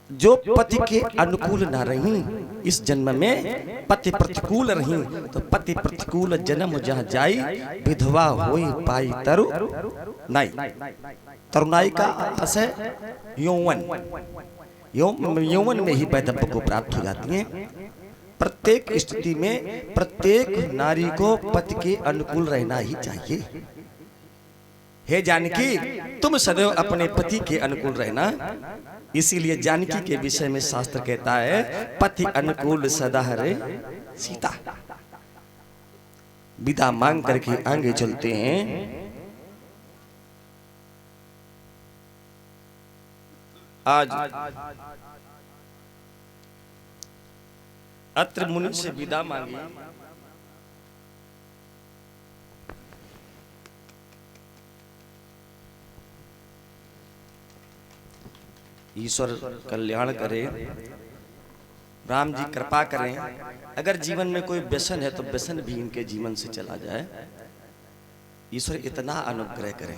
जो पति के अनुकूल न रही इस जन्म में पति प्रतिकूल रही, तो पति प्रतिकूल जन्म जहाँ जाई विधवा होई पाई तरु नाई। तरुणाई का अर्थ है यौवन, यौवन में ही वैधव्य को प्राप्त हो जाती है। प्रत्येक स्थिति में प्रत्येक नारी को पति के अनुकूल रहना ही चाहिए। हे जानकी, तुम सदैव अपने पति के अनुकूल रहना। इसीलिए जानकी के विषय में शास्त्र कहता है पति अनुकूल सदा हरे सीता। विदा मांग करके आगे चलते हैं। आज अत्र मुनि से विदा मांगी। ईश्वर कल्याण करे, राम जी कृपा करें। अगर जीवन में कोई व्यसन है तो व्यसन भी इनके जीवन से चला जाए। ईश्वर इतना अनुग्रह करें।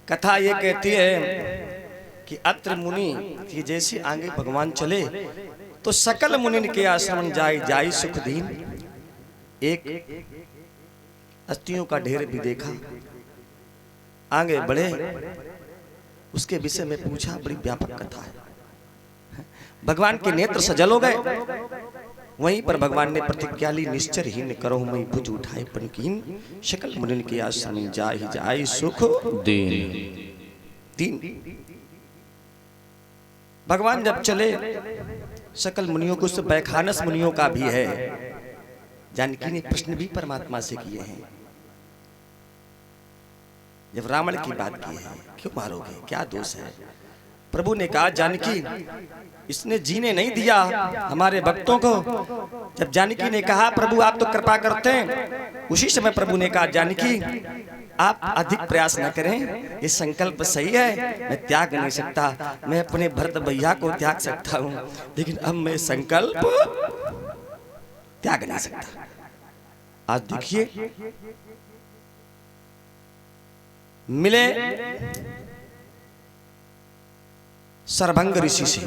कथा ये कहती है कि अत्र मुनि कि जैसे आगे भगवान चले तो सकल मुनि के आश्रम जाई जाई सुख दीन। एक अस्थियों का ढेर भी देखा, आगे बढ़े, उसके विषय में पूछा। बड़ी व्यापक कथा है। भगवान के नेत्र सजल हो गए। वहीं पर भगवान ने प्रतिज्ञा ली, निश्चरहीन करो मई भुज उठाए पनकीन, सकल मुनि के आश्रम जाई जाई सुख दीन। भगवान जब चले, सकल मुनियों को, बैखानस मुनियों का भी है। जानकी ने प्रश्न भी परमात्मा से किए हैं। जब रावण की बात की है, क्यों मारोगे, क्या दोष है? प्रभु ने कहा जानकी, इसने जीने नहीं दिया हमारे भक्तों को। जब जानकी ने कहा प्रभु आप तो कृपा करते हैं, उसी समय प्रभु ने कहा जानकी आप अधिक प्रयास न करें, ये संकल्प सही है, मैं त्याग नहीं सकता। मैं अपने भरत भैया को त्याग सकता हूँ, लेकिन अब मैं संकल्प त्याग नहीं सकता। आज देखिए मिले सरभंग ऋषि से,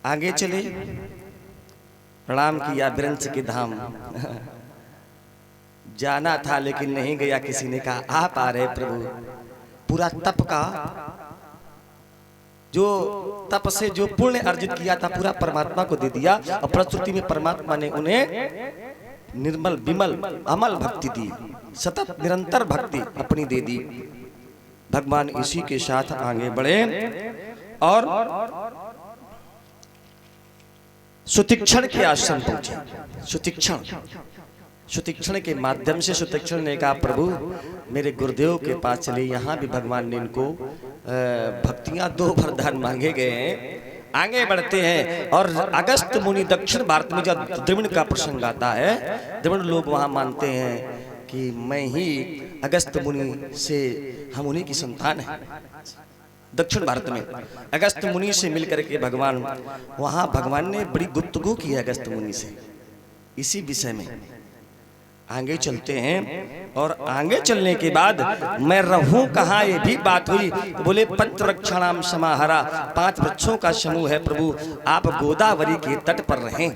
आगे चले, प्रणाम किया विरंच के धाम। जाना था लेकिन नहीं गया। किसी ने कहा आप आ रहे प्रभु। पूरा तप का जो तप से जो पुण्य अर्जित किया था पूरा परमात्मा को दे दिया, और फलश्रुति में परमात्मा ने उन्हें निर्मल विमल अमल भक्ति दी, सतत निरंतर भक्ति अपनी दे दी। भगवान इसी के साथ आगे बढ़े और सुतीक्षण के आश्रम पहुंचे। सुतीक्षण के माध्यम से सुतीक्षण ने कहा प्रभु मेरे गुरुदेव के पास चले। यहाँ भी भगवान ने इनको भक्तियां 2 वरदान मांगे गए हैं। आगे बढ़ते हैं और अगस्त मुनि, दक्षिण भारत में जब द्रविड़ का प्रसंग आता है, द्रविड़ लोग वहां मानते हैं कि मैं ही अगस्त मुनि से, हम उन्हीं की संतान है। दक्षिण भारत में अगस्त मुनि से मिलकर के भगवान, वहां भगवान ने बड़ी गुफ्तगू की है अगस्त मुनि से। इसी विषय में आगे चलते हैं और आगे चलने के बाद मैं रहूं कहाँ ये भी बात हुई। तो बोले पंचवृक्षाणाम समाहरा, 5 वृक्षों का समूह है प्रभु, आप गोदावरी के तट पर रहें।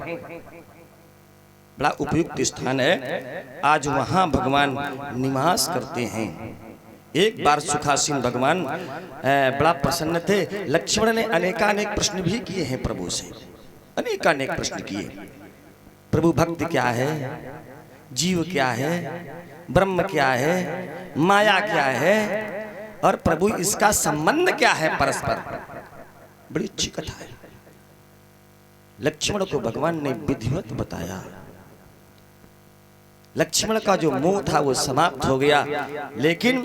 बड़ा उपयुक्त स्थान है। आज वहां भगवान निवास करते हैं। एक बार सुखासीन भगवान बड़ा प्रसन्न थे। लक्ष्मण ने अनेकानेक प्रश्न भी किए हैं प्रभु से, अनेकानेक प्रश्न किए। प्रभु भक्त क्या है, जीव क्या है, ब्रह्म क्या है, माया क्या है, और प्रभु इसका संबंध क्या है परस्पर। बड़ी अच्छी कथा है। लक्ष्मण को भगवान ने विधिवत बताया। लक्ष्मण का जो मोह था वो समाप्त हो गया। लेकिन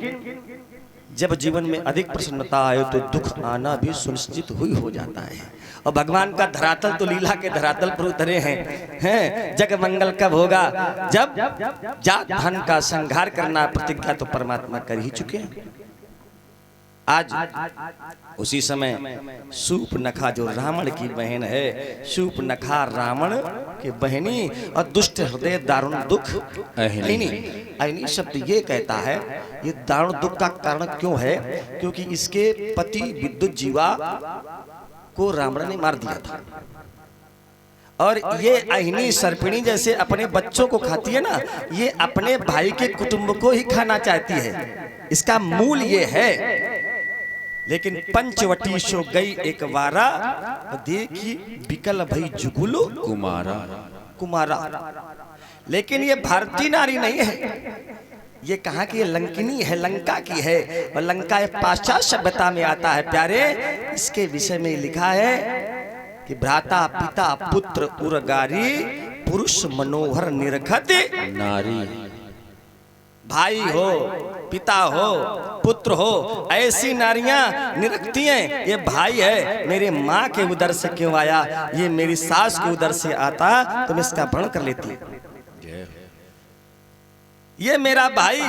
जब जीवन में अधिक प्रसन्नता आए तो दुख आना भी सुनिश्चित हो जाता है। और भगवान का धरातल तो लीला के धरातल पर उतरे हैं। जग मंगल कब होगा, जब जात धन का संहार करना प्रतिज्ञा तो परमात्मा कर ही चुके हैं। आज उसी समय शूर्पणखा जो रावण की बहन है, शूर्पणखा रावण की बहनी और दुष्ट हृदय दारुण दुख अहिनी। अहिनी शब्द ये कहता है, ये दारुण दुख का कारण क्यों है? क्योंकि इसके पति विद्युत जीवा को रावण ने मार दिया था, और ये अहिनी सर्पिणी जैसे अपने बच्चों को खाती है ना, ये अपने भाई के कुटुंब को ही खाना चाहती है। इसका मूल ये है। लेकिन पंचवटी सो गई एक वारा, देखी बिकल भई जुगुल कुमारा कुमारा। लेकिन ये भारतीय नारी नहीं है, ये कहाँ की? लंकिनी है, लंका की है, और लंका एक पाश्चात्य सभ्यता में आता है प्यारे। इसके विषय में लिखा है कि भ्राता पिता पुत्र उरगारी, पुरुष मनोहर निरखत नारी। भाई हो, पिता हो, पुत्र हो, ऐसी नारियां निरखती हैं। ये भाई है, मेरे माँ के उदर से क्यों आया? ये मेरी सास के उदर से आता तो मैं इसका वर्ण कर लेती। ये मेरा भाई,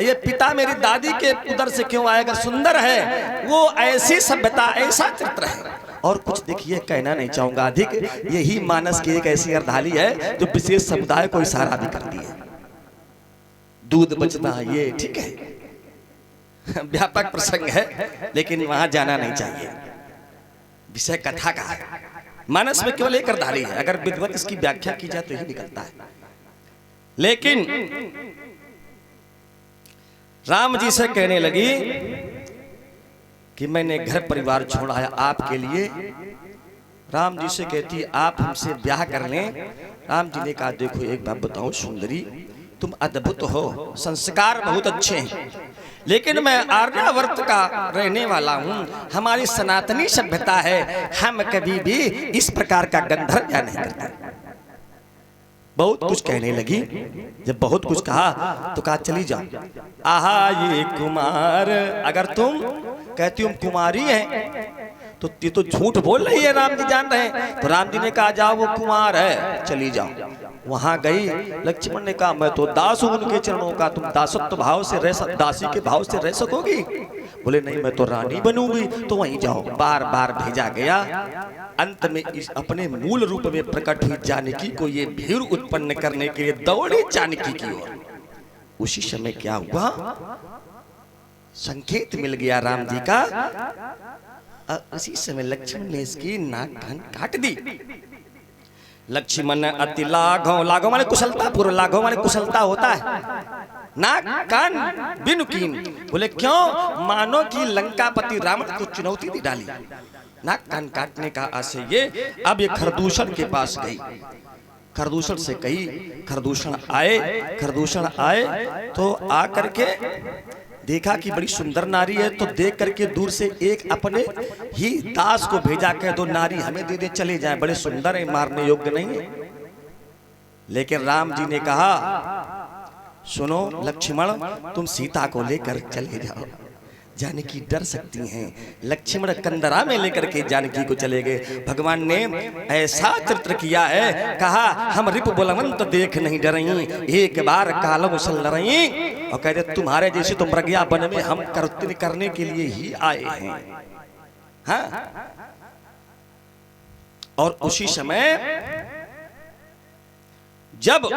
ये पिता मेरी दादी के उदर से क्यों आएगा? सुंदर है वो, ऐसी सभ्यता, ऐसा चरित्र है। और कुछ देखिए, कहना नहीं चाहूंगा अधिक। यही मानस की एक ऐसी अर्धाली है जो विशेष समुदाय को इशारा भी करती है। दूध बचता है ये ठीक है, व्यापक प्रसंग है, लेकिन वहां जाना नहीं चाहिए। विषय कथा का है, मानस में केवल एक अर्धाली है। अगर विद्वत इसकी व्याख्या की जाए तो यही निकलता है। लेकिन राम जी से कहने लगी कि मैंने घर परिवार छोड़ा है आपके लिए। राम जी से कहती आप हमसे ब्याह कर लें। राम जी ने कहा देखो एक बात बताऊं सुंदरी, तुम अद्भुत हो, संस्कार बहुत अच्छे हैं, लेकिन मैं आर्यावर्त का रहने वाला हूं, हमारी सनातनी सभ्यता है, हम कभी भी इस प्रकार का गंधर्व ब्याह नहीं करते। बहुत कुछ कहने लगी। जब बहुत कुछ कहा तो कहा चली जाओ। आहा ये कुमार, अगर तुम कहती हूं कुमारी है तो ये तो झूठ बोल रही है, राम जी जान रहे हैं। तो राम जी ने कहा जाओ वो कुमार है, चली जाओ। वहां गई, लक्ष्मण ने कहा मैं तो दास हूं उनके चरणों का, तुम दासत्व भाव से रह, दासी के भाव से रह सकोगी? बोले नहीं मैं तो रानी बनूंगी। तो वहीं जाओ। बार बार भेजा गया। अंत में इस अपने मूल रूप में प्रकट हुई जानकी को ये भीड़ उत्पन्न करने के लिए दौड़े जानकी की ओर। उसी समय क्या हुआ? संकेत मिल गया राम जी का। उसी समय लक्ष्मण ने इसकी नाक कान काट दी। लक्ष्मण अति लाघव, लाघव माने कुशलता पूर्व, लाघव माने कुशलता होता है। नाक कान बिनु कीन। बोले क्यों? मानो कि लंकापति रावण को चुनौती दी डाली। नाक कान काटने का आशय ये। अब ये खरदूषण के पास गई, खरदूषण से कही, खरदूषण आए तो आ करके देखा कि बड़ी सुंदर नारी है। तो देख करके दूर से एक अपने ही दास को भेजा के दो नारी हमें दे दे, चले जाए, बड़े सुंदर है, मारने योग्य नहीं है। लेकिन राम जी ने कहा सुनो लक्ष्मण, तुम सीता को लेकर चले जाओ, जानकी डर सकती हैं। लक्ष्मण कंदरा में लेकर के जानकी को चले गए। भगवान ने ऐसा चित्र किया है, कहा हम रिप बलवंत देख नहीं डरई, एक बार कालम उसल लड़ई। और कह रहे तुम्हारे जैसे तो मृगया वन में हम करने के लिए ही आए हैं। हाँ? और उसी समय जब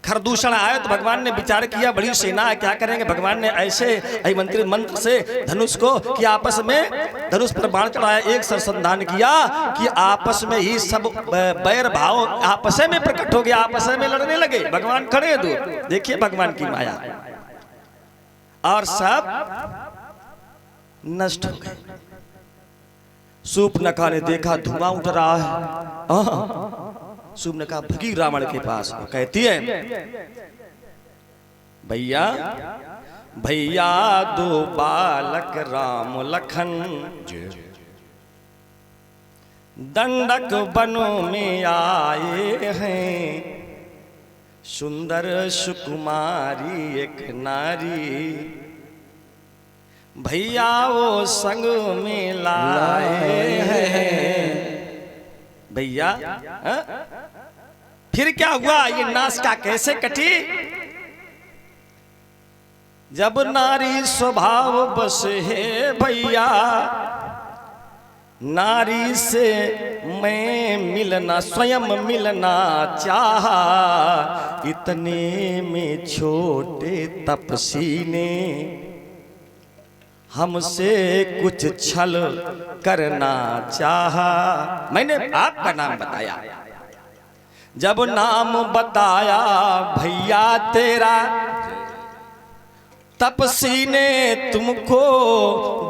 खरदूषण आया तो भगवान ने विचार किया बड़ी सेना है, क्या करेंगे? भगवान ने ऐसे मंत्री मंत्र से धनुष को कि आपस में धनुष पर बाण चढ़ाया, एक सरसंधान किया कि आपस में ही सब बैर भाव आपस में प्रकट हो गया, आपस में लड़ने लगे। भगवान खड़े दूर, देखिए भगवान की माया, और सब नष्ट हो गए। शूर्पणखा ने देखा धुआं उठ रहा है। शूर्पणखा भगी रावण के पास, कहती है भैया भैया दो बालक राम लखन, दंडक बनों में आए हैं, सुंदर सुकुमारी एक नारी, भैया वो संग में लाए हैं। भैया फिर क्या हुआ? ये नासिका कैसे कटी? जब नारी स्वभाव बस है भैया, नारी से मैं मिलना स्वयं मिलना चाहा, इतने में छोटे तपसी ने हमसे कुछ छल करना चाहा। मैंने आपका नाम बताया, जब नाम बताया भैया तेरा, तपसी ने तुमको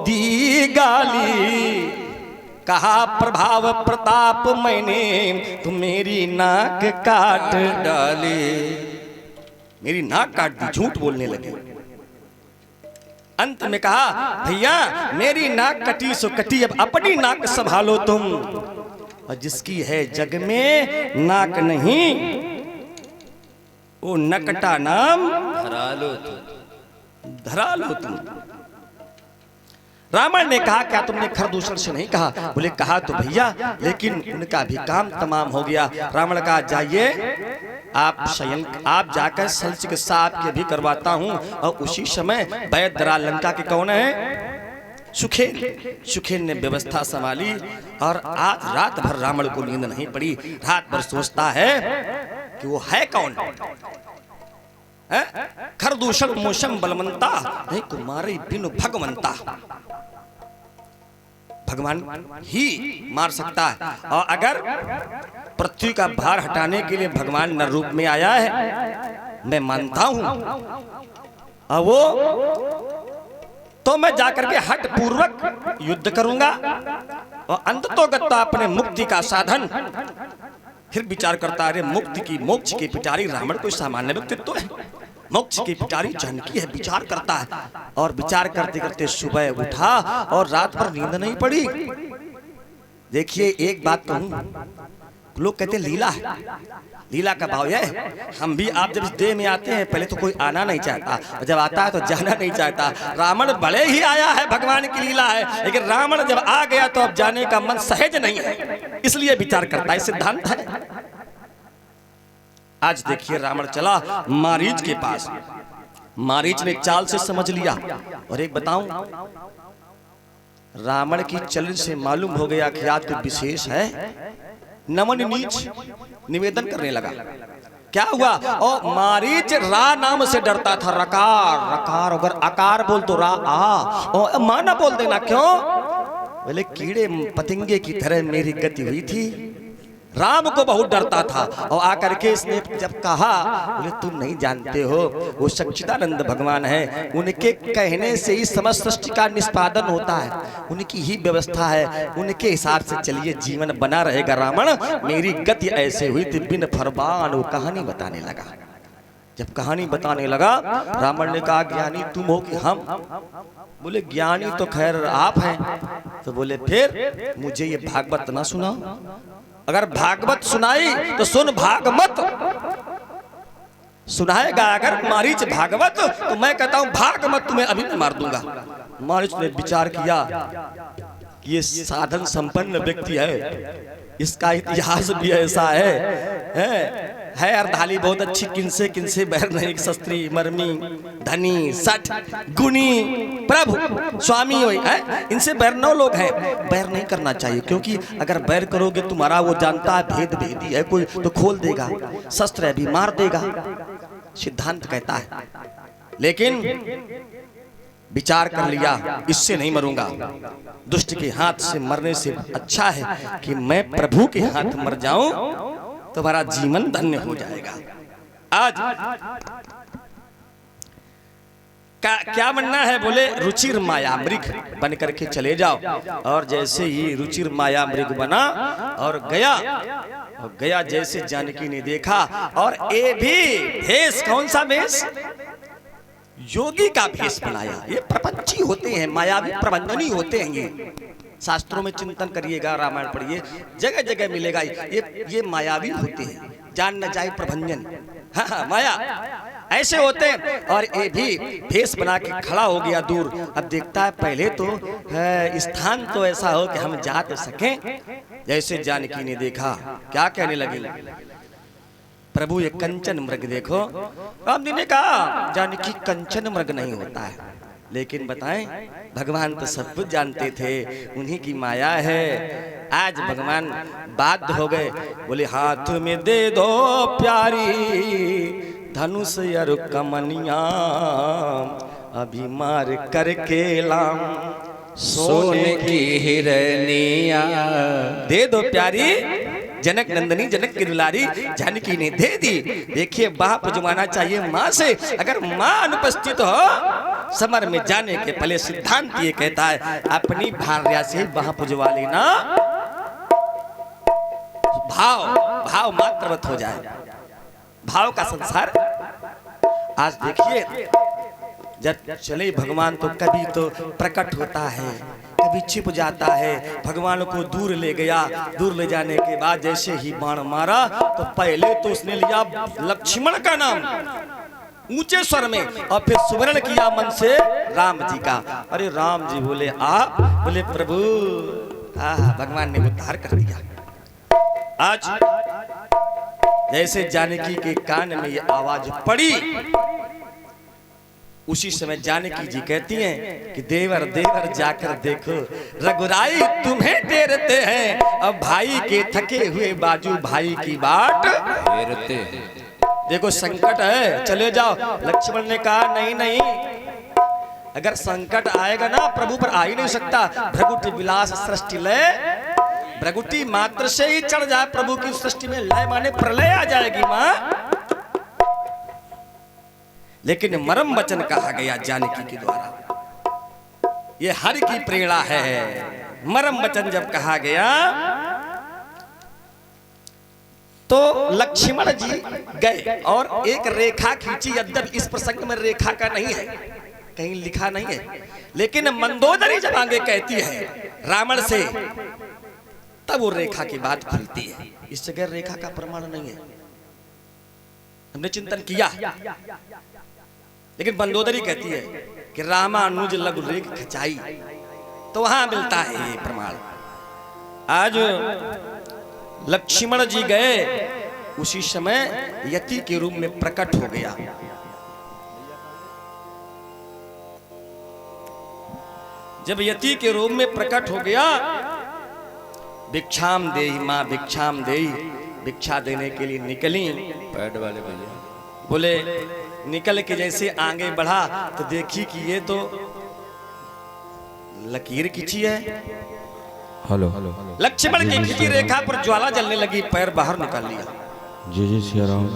दी गाली, कहा प्रभाव प्रताप मैंने तुम मेरी नाक काट डाली। मेरी नाक काट दी, झूठ बोलने लगे। अंत में कहा भैया मेरी नाक कटी सो कटी, अब अपनी नाक संभालो तुम, और जिसकी है जग में नाक नहीं वो नकटा नाम धरा लो तुम। रावण ने कहा क्या तुमने खरदूषण से नहीं कहा? बोले कहा तो भैया, लेकिन उनका भी काम तमाम हो गया। रावण कहा जाइए आप शयन, आप जाकर शल्य चिकित्सा आपके भी करवाता हूं। और उसी समय वैद्यराज लंका के कौन है? सुखेन। सुखेन ने व्यवस्था संभाली और आज रात भर रावण को नींद नहीं पड़ी। रात भर सोचता है कि वो है कौन, खरदूषण मोशम बलवंता, नहीं तुम्हारे बिनु भगवंता, भगवान ही मार सकता है। और अगर पृथ्वी का भार हटाने के लिए भगवान नर रूप में आया है, मैं मानता हूं, और वो तो मैं जाकर के हट पूर्वक युद्ध करूंगा और अंततोगत्ता अपने मुक्ति का साधन। फिर विचार करता है मुक्ति की, मोक्ष की पिटारी रावण कोई सामान्य व्यक्तित्व है, मोक्ष की पिटारी जानकी है। विचार करता है और विचार करते करते सुबह उठा और रात भर नींद नहीं पड़ी। देखिए एक बात कहूं, लोग कहते हैं लीला है, लीला का भाव है। हम भी आप जब इस देह में आते हैं पहले तो कोई आना नहीं चाहता, जब आता है तो जाना नहीं चाहता। रावण भले ही आया है, भगवान की लीला है, लेकिन रावण जब आ गया तो अब जाने का मन सहज नहीं है, इसलिए विचार करता है, सिद्धांत है। आज देखिए रावण चला मारीच के पास, मारीच ने चाल से समझ लिया। और एक बताऊं, रावण की चलन से मालूम हो गया कि आज कोई विशेष है। नमन नीच निवेदन करने लगा। क्या हुआ? और मारीच रा नाम से डरता था। रकार रकार, अगर आकार बोल तो रा आ, और माना बोल देना। क्यों? बोले कीड़े पतंगे की तरह मेरी गति हुई थी। राम को बहुत डरता था। और आकर के इसने जब कहा, बोले तुम नहीं जानते हो वो सच्चिदानंद भगवान है, उनके कहने से ही समस्त सृष्टि का निष्पादन होता है, उनकी ही व्यवस्था है, उनके हिसाब से चलिए जीवन बना रहेगा। रावण मेरी गति ऐसे हुई थी बिन फरमान। वो कहानी बताने लगा। जब कहानी बताने लगा, रावण ने कहा ज्ञानी तुम हो कि हम? बोले ज्ञानी तो खैर आप हैं। तो बोले फिर मुझे ये भागवत ना सुनाओ? अगर भागवत सुनाई तो सुन भागवत सुनाएगा। अगर मारीच भागवत तो मैं कहता हूं भागवत तुम्हें अभी मैं मार दूंगा। मारीच ने विचार किया कि ये साधन संपन्न व्यक्ति है, इसका इतिहास भी ऐसा है अर्धाली बहुत अच्छी, किनसे बैर नहीं, शस्त्री मर्मी धनी सठ गुणी प्रभु स्वामी है, इनसे बैर 9 लोग हैं। बैर नहीं करना चाहिए, क्योंकि अगर बैर करोगे तुम्हारा वो जानता है भेद भेदी है कोई तो खोल देगा, शस्त्र है भी मार देगा, सिद्धांत कहता है। लेकिन विचार कर लिया इससे नहीं मरूंगा, दुष्ट के हाथ से मरने से अच्छा है कि मैं प्रभु के हाथ मर जाऊं, तुम्हारा जीवन धन्य हो जाएगा। आज क्या बनना है? बोले रुचिर माया मृग बन करके चले जाओ। और जैसे ही रुचिर माया मृग बना और गया जैसे जानकी ने देखा, और ये भी भेष, कौन सा भेष? योगी का भेष बनाया। ये प्रपंची होते हैं, मायावी प्रबंधनी होते हैं। ये शास्त्रों में चिंतन करिएगा, रामायण पढ़िए, जगह जगह मिलेगा। ये मायावी होते हैं, जान न जाए प्रभंजन। हाँ, माया ऐसे होते हैं। और ये भी भेष बना के खड़ा हो गया दूर। अब देखता है पहले तो स्थान तो ऐसा हो कि हम जा तो सकें। जैसे जानकी ने देखा, क्या कहने लगे? प्रभु ये कंचन मृग देखो। राम जी ने कहा जानकी कंचन मृग नहीं होता है, लेकिन बताएं भगवान तो सब कुछ जानते थे, उन्हीं की माया है। आज भगवान बाध्य हो गए, बोले हाथ में दे दो प्यारी धनुष और कमनिया, अभी मार करके लाम सोने की हिरनिया। दे दो प्यारी जनक नंदनी जनक की दुलारी जानकी ने दे दी। देखिए बाप जुमाना चाहिए माँ से, अगर माँ अनुपस्थित हो समर में जाने के पहले सिद्धांत ये कहता है अपनी भार्या से बाप जुवा लेना, भाव मात्रवत हो जाए, भाव का संसार। आज देखिए जब चले भगवान तो कभी तो प्रकट होता है, कभी छिप जाता है। भगवान को दूर ले गया, दूर ले जाने के बाद जैसे ही बाण मारा तो पहले तो उसने लिया लक्ष्मण का नाम ऊंचे स्वर में और फिर सुमरण किया मन से राम जी का। अरे राम जी बोले आप, बोले प्रभु भगवान ने उद्धार कर दिया। आज जैसे जानकी के कान में ये आवाज पड़ी, उसी समय जानकी जी कहती हैं कि देवर देवर जाकर देखो रघुराई तुम्हें टेरते हैं, अब भाई के थके हुए बाजू भाई की बाट फेरते हैं। देखो संकट है चले जाओ। लक्ष्मण ने कहा नहीं नहीं, अगर संकट आएगा ना प्रभु पर आ ही नहीं सकता। भृगुटी विलास सृष्टि लय, भृगुटी मात्र से ही चढ़ जाए प्रभु की सृष्टि में लय माने प्रलय आ जाएगी माँ। लेकिन मरम वचन कहा गया जानकी के द्वारा, ये हरि की प्रेरणा है। मरम वचन जब कहा गया तो लक्ष्मण जी गए और एक रेखा खींची। यद्यपि इस प्रसंग में रेखा का नहीं है, कहीं लिखा नहीं है, लेकिन मंदोदरी जब आगे कहती है रावण से तब वो रेखा की बात खुलती है। इस जगह रेखा का प्रमाण नहीं है, हमने चिंतन किया, लेकिन मंदोदरी कहती है कि रामानुज लघु रेख खचाई, तो वहां मिलता है ये प्रमाण। आज लक्ष्मण जी गए, उसी समय यति के रूप में प्रकट हो गया। जब यति के रूप में प्रकट हो गया, भिक्षाम देहि माँ भिक्षाम देहि, भिक्षा देने के लिए निकली। पैड वाले भैया बोले निकल के जैसे आगे बढ़ा तो देखी कि ये तो लकीर खींची है। हेलो लक्ष्मण की खींची रेखा पर ज्वाला जलने लगी, पैर बाहर निकाल लिया। जी जी सिया राम।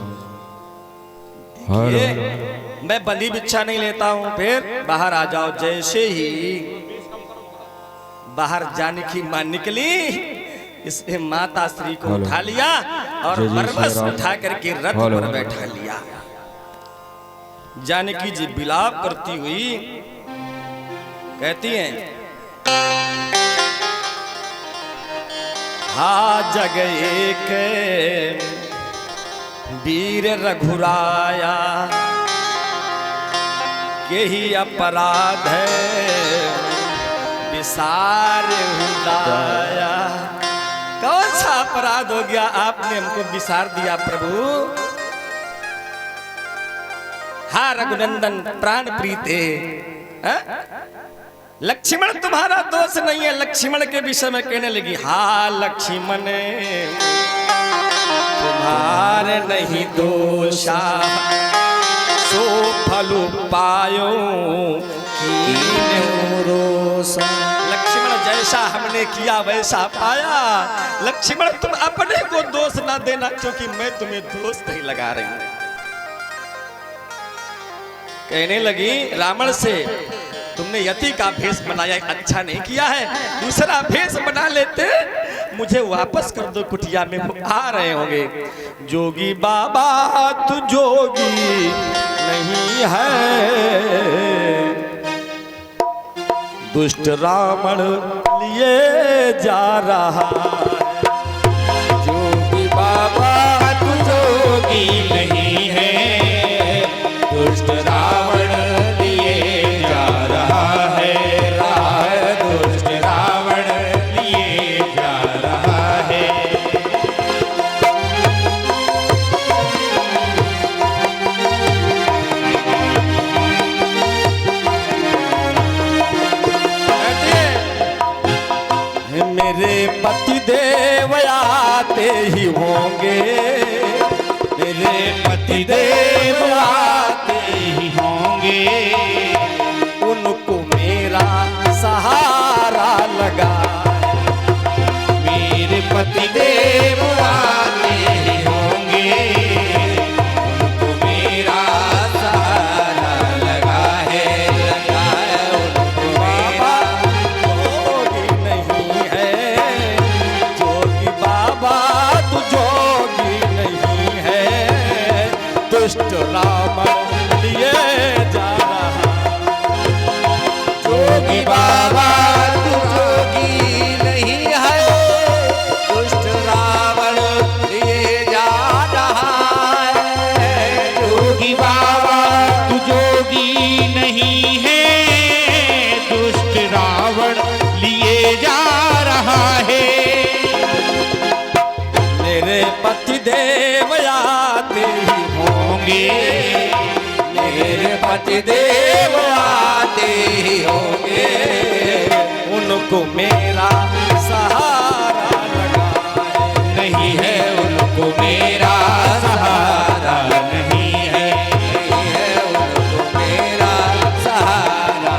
देखिए मैं बलि भिक्षा नहीं लेता हूं, फिर बाहर आ जाओ। जैसे ही बाहर जाने की मां निकली, इसने माता श्री को उठा लिया और बरबस उठा करके रथ पर बैठा लिया। जानकी जी विलाप करती हुई कहती हैं हा जग एक वीर रघुराया, के ही अपराध है विसार हुदाया। कौन सा अपराध हो गया आपने हमको विसार दिया प्रभु। हा रघुनंदन प्राण प्रीते, लक्ष्मण तुम्हारा दोष नहीं है। लक्ष्मण के विषय में कहने लगी हा लक्ष्मण तुम्हारे नहीं दोषा, सो फलु पायो लक्ष्मण जैसा हमने किया वैसा पाया। लक्ष्मण तुम अपने को दोष ना देना, क्योंकि मैं तुम्हें दोष नहीं लगा रही हूं। कहने लगी रावण से तुमने यति का भेष बनाया, अच्छा नहीं किया है, दूसरा भेष बना लेते, मुझे वापस कर दो कुटिया में। वो आ रहे होंगे। जोगी बाबा तू जोगी नहीं है, दुष्ट रावण लिए जा रहा। जोगी बाबा तू जोगी नहीं है, दुष्ट रावण लिए जा रहा है। दुष्ट रावण लिए जा रहा है। मेरे पति देव आते ही होंगे, मेरे पति देव आते ही होंगे, उनको मेरा सहारा लगा। मेरे पति देव आते ही होंगे, उनको मेरा सहारा लगा है, लगा है उनको मेरा। जोगी नहीं है, जोगी बाबा तू जोगी नहीं है, दुष्ट रावण लिए जा रहा। जोगी बाबा तू जोगी नहीं है, दुष्ट रावण लिए जा रहा है। जोगी बाबा तू जोगी नहीं है, दुष्ट रावण लिए जा रहा है। मेरे पति देव आते ही होंगे, मेरे पति देव आते ही होंगे, उनको मेरा सहारा लगा है। नहीं है उनको मेरा सहारा, नहीं है, नहीं है उनको मेरा सहारा।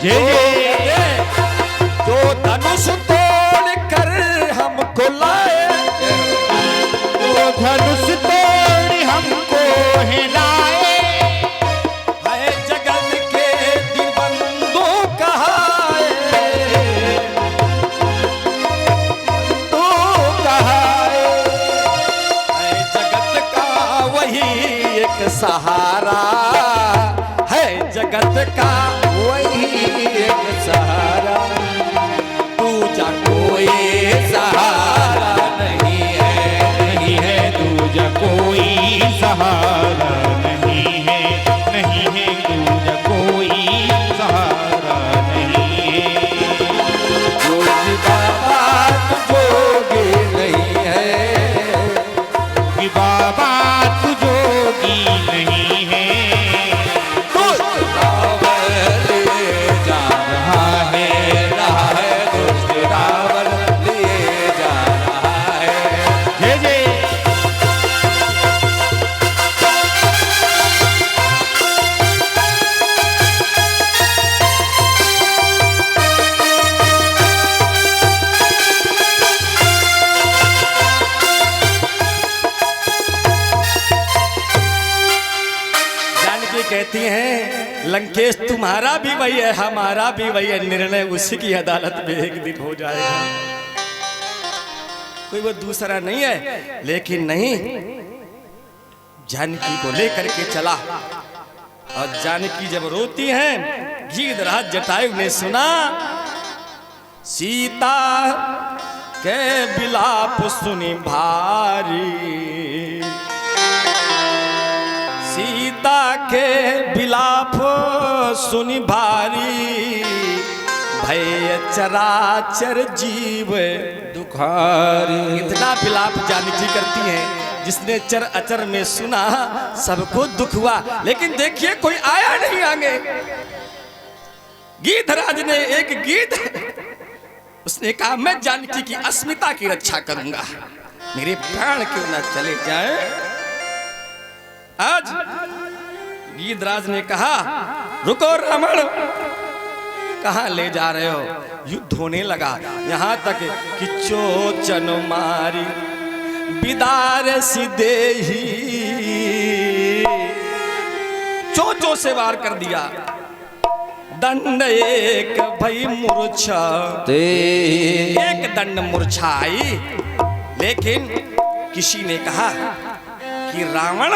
ये जो धनुष तोड़ कर हमको लाए, वो धनुष तोड़ हमको हिलाए, है जगत के दीनबंधु कहाए, तू कहाए। है जगत का वही एक सहारा, है जगत का वही एक सहारा, दूजा कोई सहारा नहीं है, नहीं है दूजा कोई सहारा नहीं है, नहीं है दूजा कोई सहारा नहीं है। जोगी बाबा तू जोगी नहीं है, जोगी बाबा तू जोगी नहीं है, दुष्ट रावण लिए जा रहा है, दुष्ट रावण लिए जा रहा है। जय जय। जानकी कहती हैं लंकेश तुम्हारा भी वही है, हमारा भी वही है, निर्णय उसी की अदालत में एक दिन हो जाएगा, कोई वो दूसरा नहीं है। लेकिन नहीं, जानकी को लेकर के चला, और जानकी जब रोती हैं, गीधराज जटायु ने सुना सीता के विलाप सुनी भारी, सीता के विलाप सुनी भारी, भय चराचर जीव दुखारी। इतना विलाप जानकी करती हैं, जिसने चर अचर में सुना सबको दुख हुआ, लेकिन देखिए कोई आया नहीं आगे। गीधराज ने एक गीत, उसने कहा मैं जानकी की अस्मिता की रक्षा करूंगा, मेरे प्राण क्यों ना चले जाए। आज गीधराज ने कहा रुको रावण, कहां ले जा रहे हो। युद्ध होने लगा, यहां तक कि चोचन मारी बिदार सिदेही, चोचो से वार कर दिया, दंड एक भई मूर्छा, एक दंड मूर्छाई। लेकिन किसी ने कहा कि रावण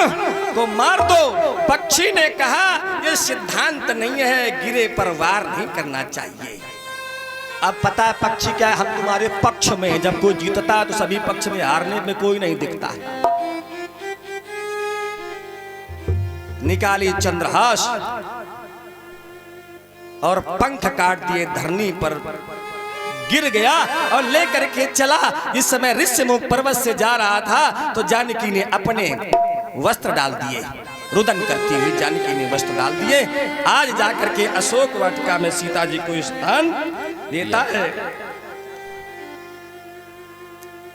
को मार दो, पक्षी ने कहा यह सिद्धांत नहीं है, गिरे पर वार नहीं करना चाहिए। अब पता है पक्षी क्या है, हम तुम्हारे पक्ष में हैं, जब कोई जीतता है तो सभी पक्ष में, हारने में कोई नहीं दिखता है। निकाली चंद्रहास और पंख काट दिए, धरनी पर गिर गया और लेकर के चला। इस समय ऋष्यमुख पर्वत से जा रहा था तो जानकी ने अपने वस्त्र डाल दिए, रुदन करती हुई जानकी ने वस्त्र डाल दिए। आज जाकर के अशोक वाटिका में सीता जी को स्थान देता है।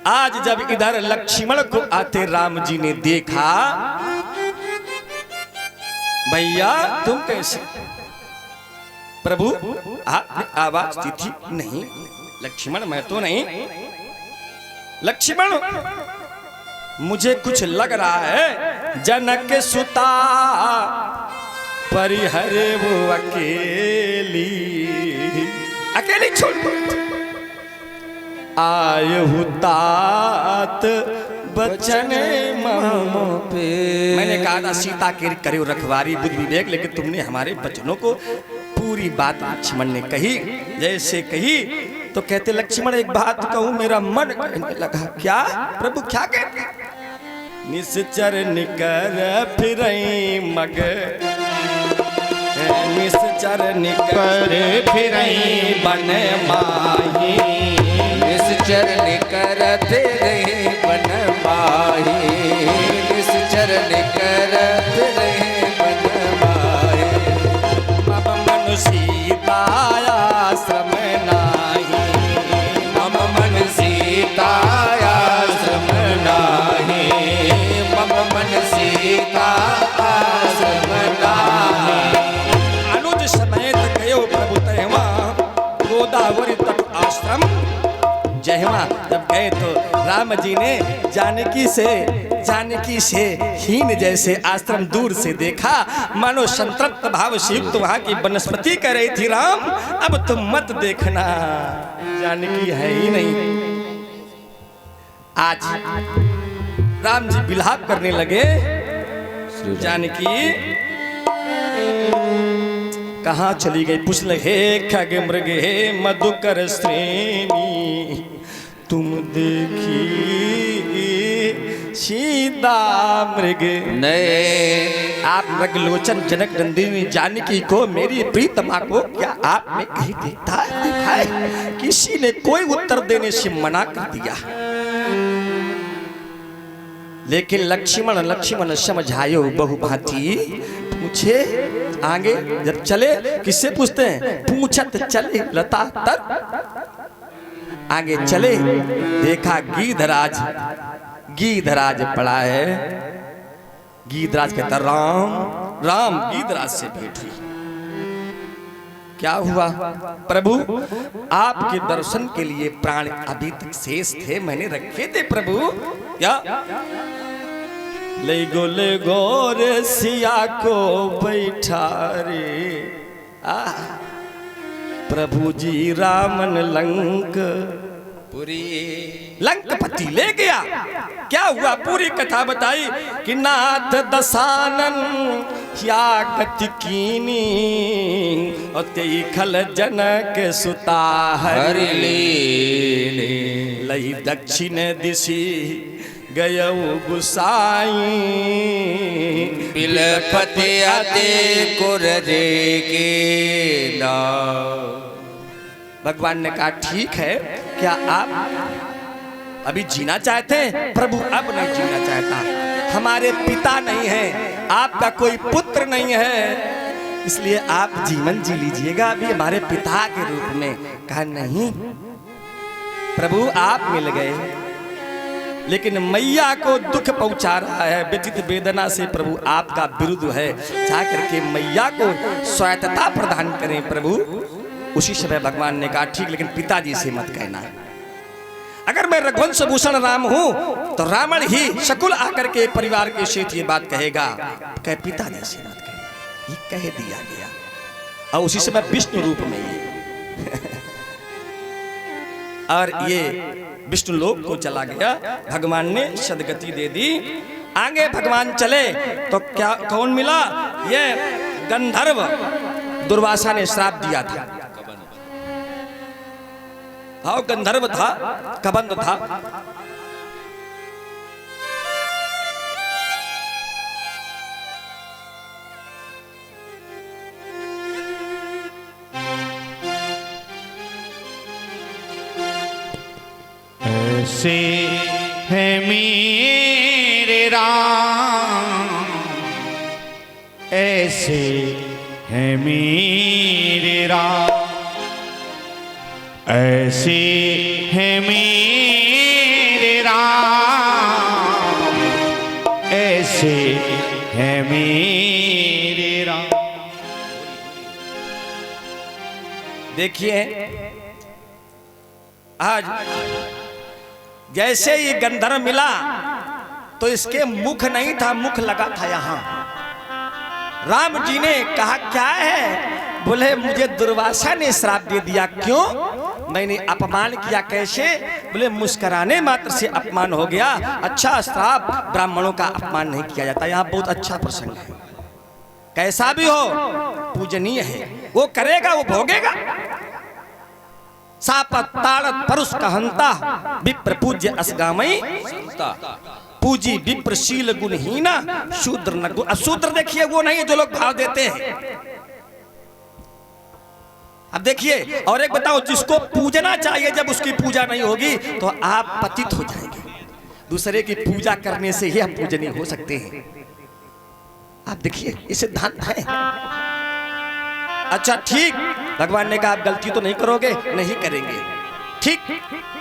आज जब इधर लक्ष्मण को आते राम जी ने देखा, भैया तुम कैसे? प्रभु आपने आवाज दी थी नहीं। लक्ष्मण मैं तो नहीं। लक्ष्मण मुझे कुछ लग रहा है, जनक सुता परिहरे वो अकेली, अकेली छोड़ आय तात बचन मम पे। मैंने कहा था सीता के करो रखवारी बुद्धि विवेक, लेकिन तुमने हमारे बचनों को पूरी बात लक्ष्मण ने कही जैसे कही। तो कहते लक्ष्मण एक बात कहूं, मेरा मन कहने लगा। क्या प्रभु क्या कहते? निश्चर निकर फिर मग, निश्चर निकर फिर बन माही, निश्चर निकर फिर बन माही, निश्चर निकर फिर बन माही। अब मन सीताया श्रम नाही, मम मन सीताया श्रम नाही, मम मन सीता श्रम नाही। अनुज समेत गयो प्रभु तहवा, गोदावरी तट आश्रम जहवा। जब गए तो राम जी ने जानकी से हीन जैसे आश्रम दूर से देखा, मानो संतृप्त भाव से युक्त वहां की वनस्पति कह रही थी, राम अब तुम मत देखना, जानकी है ही नहीं। आज राम जी विलाप करने लगे, जानकी कहाँ चली गई? पूछ लगे खग मृग हे मधुकर श्रेणी, तुम देखी सीता मृग नए। आप मृगलोचन जनक नंदिनी जानकी को, मेरी प्रीतमा को क्या आपने कहीं देखा है? किसी ने कोई उत्तर देने से मना कर दिया, लेकिन लक्ष्मण समझायो बहुभांति। पूछे आगे जब चले, किससे पूछते हैं? पूछत चले लता तर। आगे चले देखा गीधराज पड़ा है। गीधराज कहता राम गीधराज से भेंट हुई। क्या हुआ? प्रभु आपके दर्शन के लिए प्राण अभी तक शेष थे, मैंने रखे थे प्रभु। क्या ले गो रे सिया को बैठा रे, प्रभु जी रामन लंकपति ले गया। क्या हुआ? पूरी कथा बताई कि नाथ दशानन क्या गति कीनी, और तेई खल जनक सुता हरि लई दक्षिण दिशि गयऊ गुसाई, बिलखते आते कुरजे के ना। भगवान ने कहा ठीक है, क्या आप अभी जीना चाहते हैं? प्रभु अब नहीं जीना चाहता, हमारे पिता नहीं है, आपका कोई पुत्र नहीं है, इसलिए आप जीवन जी लीजिएगा अभी हमारे पिता के रूप में। कहा नहीं प्रभु आप मिल गए, लेकिन मैया को दुख पहुंचा रहा है, व्यथित वेदना से प्रभु आपका विरुद्ध है, जाकर के मैया को स्वायत्तता प्रदान करें प्रभु। उसी समय भगवान ने कहा ठीक, लेकिन पिताजी से मत कहना। अगर मैं रघुवंश भूषण राम हूं तो रावण ही शकुल आकर के परिवार के शेष ये बात कहेगा, कह पिताजी से मत कहना। ये कह दिया गया, और उसी समय विष्णु रूप में ये और ये विष्णु लोक को चला गया। भगवान ने सदगति दे दी। आगे भगवान चले तो क्या कौन मिला? ये गंधर्व दुर्वासा ने श्राप दिया था। हाँ गंधर्व था, कबंध था। ऐसे है मेरे राम, ऐसे है मेरे राम, ऐसे है मेरे देखिए आज जैसे ये गंधर्व मिला तो इसके मुख नहीं था, मुख लगा था यहां। राम जी ने कहा क्या है? बोले मुझे दुर्वासा ने श्राप दे दिया। क्यों? मैंने अपमान किया। कैसे? बोले मुस्कुराने मात्र से अपमान हो गया। अच्छा श्राप, ब्राह्मणों का अपमान नहीं किया जाता। यहाँ बहुत अच्छा प्रसंग है। कैसा भी हो पूजनीय है, वो करेगा वो भोगेगा। सापत ताड़त परुष कहंता विप्र पूज्य असगामई पूजी विप्रशील गुणहीना शूद्र न गुण। शूद्र देखिए वो नहीं है जो लोग भाव देते हैं। अब देखिए और एक बताओ, जिसको पूजना चाहिए जब उसकी पूजा नहीं होगी तो आप पतित हो जाएंगे। दूसरे की पूजा करने से ही आप पूजनीय हो सकते हैं। आप देखिए ये सिद्धांत है। अच्छा ठीक, भगवान ने कहा आप गलती तो नहीं करोगे? नहीं करेंगे। ठीक,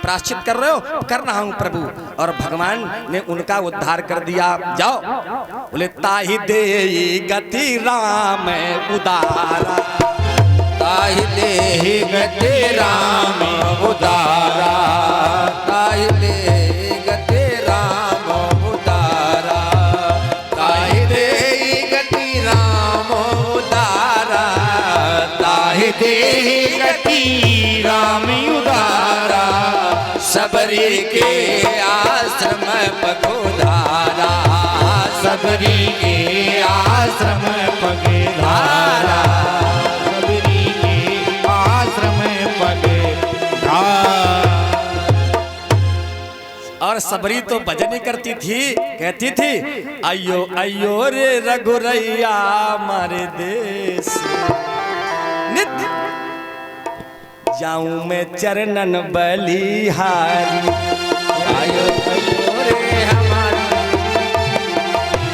प्राश्चित कर रहे हो? कर रहा हूं प्रभु। और भगवान ने उनका उद्धार कर दिया। जाओ। बोले ताहि दे गति राम उदारा, ताहि दे गति राम उदारा, ताहि दे गति राम उदारा, ताहि दे गति राम उदारा, ताहि दे गति राम उदारा, सबरी के आश्रम पगोधारा, सबरी के आश्रम पगोधारा, सबरी के आश्रम पगधारा। और सबरी तो भजन ही करती थी, कहती थी अयो अयो रे रघुरैया मारे देश, नित्य जाऊं मैं चरणन बलिहारी। आयो आयो रे हमारे,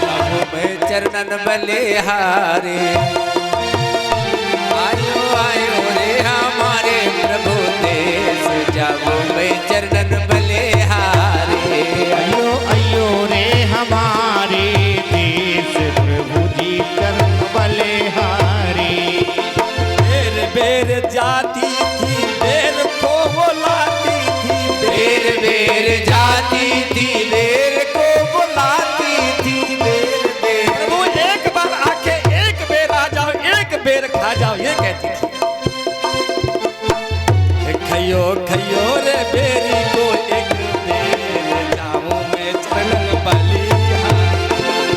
जाऊं मैं चरणन बलिहारी, आयो आयो रे हमारे प्रभु देश, जाऊं मैं चरणन बलिहारी। अयो अयो रे हमारे देश, प्रभु जी चरण बलिहारी। बेर बेर जाती थी, बेर को बुलाती थी, बेर बेर जाती थी, बेर को बुलाती थी, बेर बेर। वो एक बार आके एक बेर आ जाओ, एक बेर खा जाओ, ये कहती थी। खइयो खइयो रे बेरी को एक बेर, जाऊं मैं चरणन बलिहारी।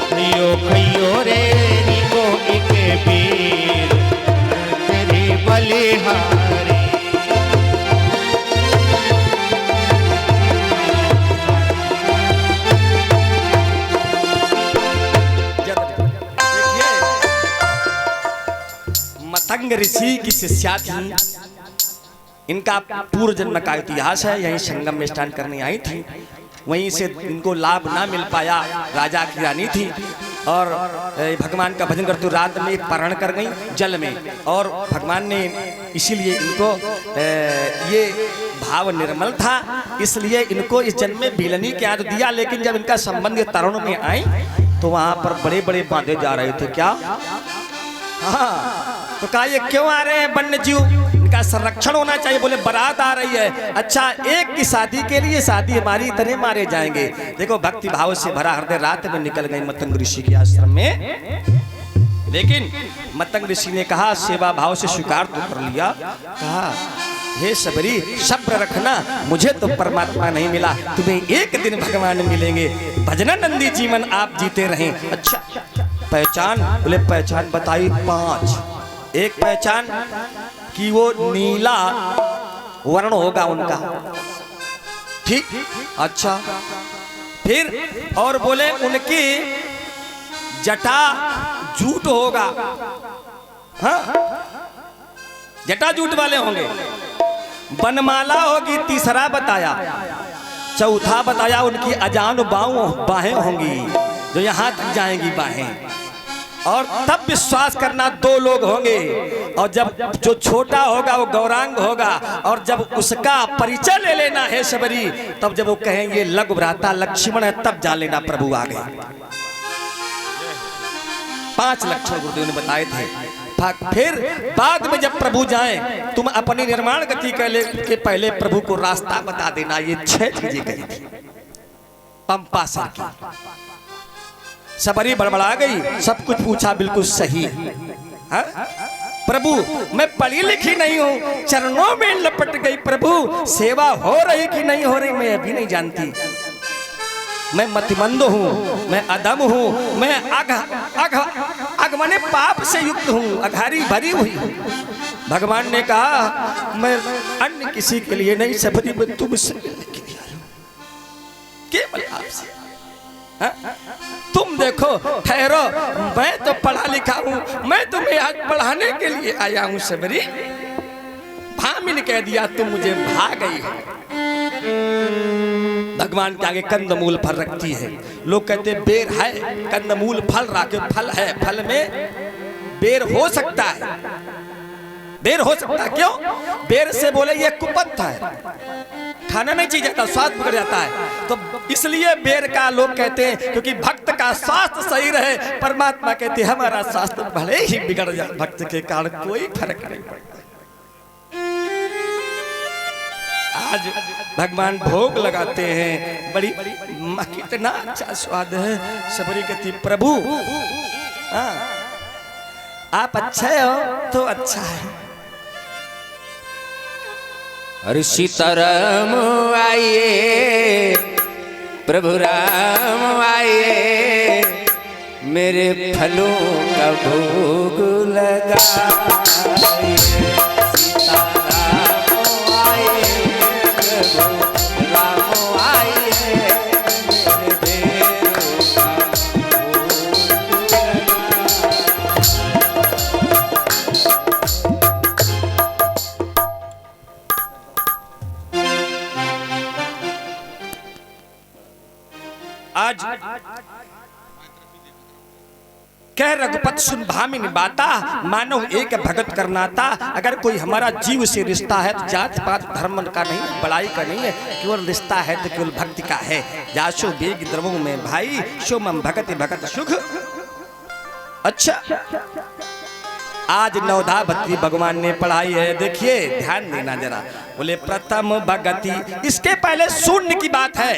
खइयो खइयो रे निको एक बेर, तेरे बलिहारी। देखिए मतंग ऋषि की शिष्या थी। इनका पूर्व जन्म का इतिहास है। यहीं संगम में स्नान करने आई थी, वहीं से इनको लाभ ना मिल पाया। राजा की रानी थी और भगवान का भजन करते रात में पारण कर गई जल में, और भगवान ने इसीलिए इनको ये भाव निर्मल था, इसलिए इनको इस जन्म में भिलनी क्या तो दिया। लेकिन जब इनका संबंध तरुण में आई तो वहां पर बड़े बड़े बांधे जा रहे थे। क्या? हाँ, तो कहा ये क्यों आ रहे हैं वन्य जीव, इनका संरक्षण होना चाहिए। बोले बारात आ रही है। अच्छा एक की शादी के लिए शादी हमारी इतने मारे जाएंगे। देखो भक्ति भाव से भरा हृदय रात में निकल गई मतंग ऋषि के आश्रम में। लेकिन मतंग ऋषि ने कहा सेवा भाव से स्वीकार तो कर लिया। कहा हे सबरी सब्र रखना, मुझे तो परमात्मा नहीं मिला, तुम्हें एक दिन भगवान मिलेंगे। भजनानंदी जीवन आप जीते रहें। अच्छा पहचान? बोले पहचान बताई 5। एक पहचान कि वो नीला वर्ण होगा उनका। ठीक, अच्छा फिर और बोले उनकी जटा जूट होगा। हाँ, जटा जूट वाले होंगे। बनमाला होगी तीसरा बताया। चौथा बताया उनकी अजान बाहें होंगी जो यहां तक जाएंगी बाहें। और तब विश्वास करना 2 लोग होंगे, और जब जो छोटा होगा वो गौरांग होगा, और जब उसका परिचय ले लेना है सबरी, तब जब वो कहेंगे लघु भ्राता लक्ष्मण है, तब जान लेना प्रभु आ गए। 5 लक्षण गुरुदेव ने बताए थे। फिर बाद में जब प्रभु जाएं, तुम अपनी निर्माण गति के पहले प्रभु को रास्ता बता देना। ये 6 चीजें कही थी पंपा सर की। सबरी बड़बड़ा गई, सब कुछ पूछा बिल्कुल सही। हाँ? प्रभु मैं पढ़ी लिखी नहीं हूं, चरणों में लपट गई। प्रभु सेवा हो रही कि नहीं हो रही मैं अभी नहीं जानती। मैं मतिमंद हूँ, मैं अधम हूँ, मैं अघ माने पाप से युक्त हूँ, अघारी भरी हुई हूँ। भगवान ने कहा मैं अन्य किसी के लिए नहीं, सबरी में तुमसे मिलने के लिए आया हूं, केवल आपसे। तुम देखो ठहरो, मैं तो पढ़ा लिखा हूँ, मैं तुम्हें आज पढ़ाने के लिए आया हूँ। सबरी भामिन कह दिया तुम मुझे भा गई है। भगवान के आगे कंदमूल फल रखती है। लोग कहते बेर है, कंदमूल फल राके फल है, फल में बेर हो सकता है, बेर हो सकता है। क्यों? बेर से बोले ये कुपथ है, खाना नहीं चाहिए जाता, स्वास्थ्य बिगड़ जाता है। तो इसलिए बेर का लोग कहते हैं क्योंकि भक्त का स्वास्थ्य सही रहे। परमात्मा कहते हमारा स्वास्थ्य भले ही बिगड़ जाए, भक्त के कारण कोई फर्क नहीं पड़ता। आज भगवान भोग लगाते हैं, बड़ी कितना अच्छा स्वाद है। सबरी कहती प्रभु आप अच्छे हो तो अच्छा है। अरे सीताराम आइए, प्रभु राम आइए, मेरे फलों का भोग लगाइए। सीताराम आइए, प्रभु राम आइए, मेरे बेरों का भोग आज कह रघुपत सुन भामिनी बाता, मानव एक भगत करनाता। अगर कोई हमारा जीव से रिश्ता है तो जात पात धर्म का नहीं, बड़ाई का नहीं है, केवल रिश्ता है तो केवल भक्ति का है। जाशो बेग द्रवों में भाई, शो मम भगत भगत सुख। अच्छा आज नवधा भक्ति भगवान ने पढ़ाई है, देखिए ध्यान देना जरा। बोले प्रथम भगति, इसके पहले शून्य की बात है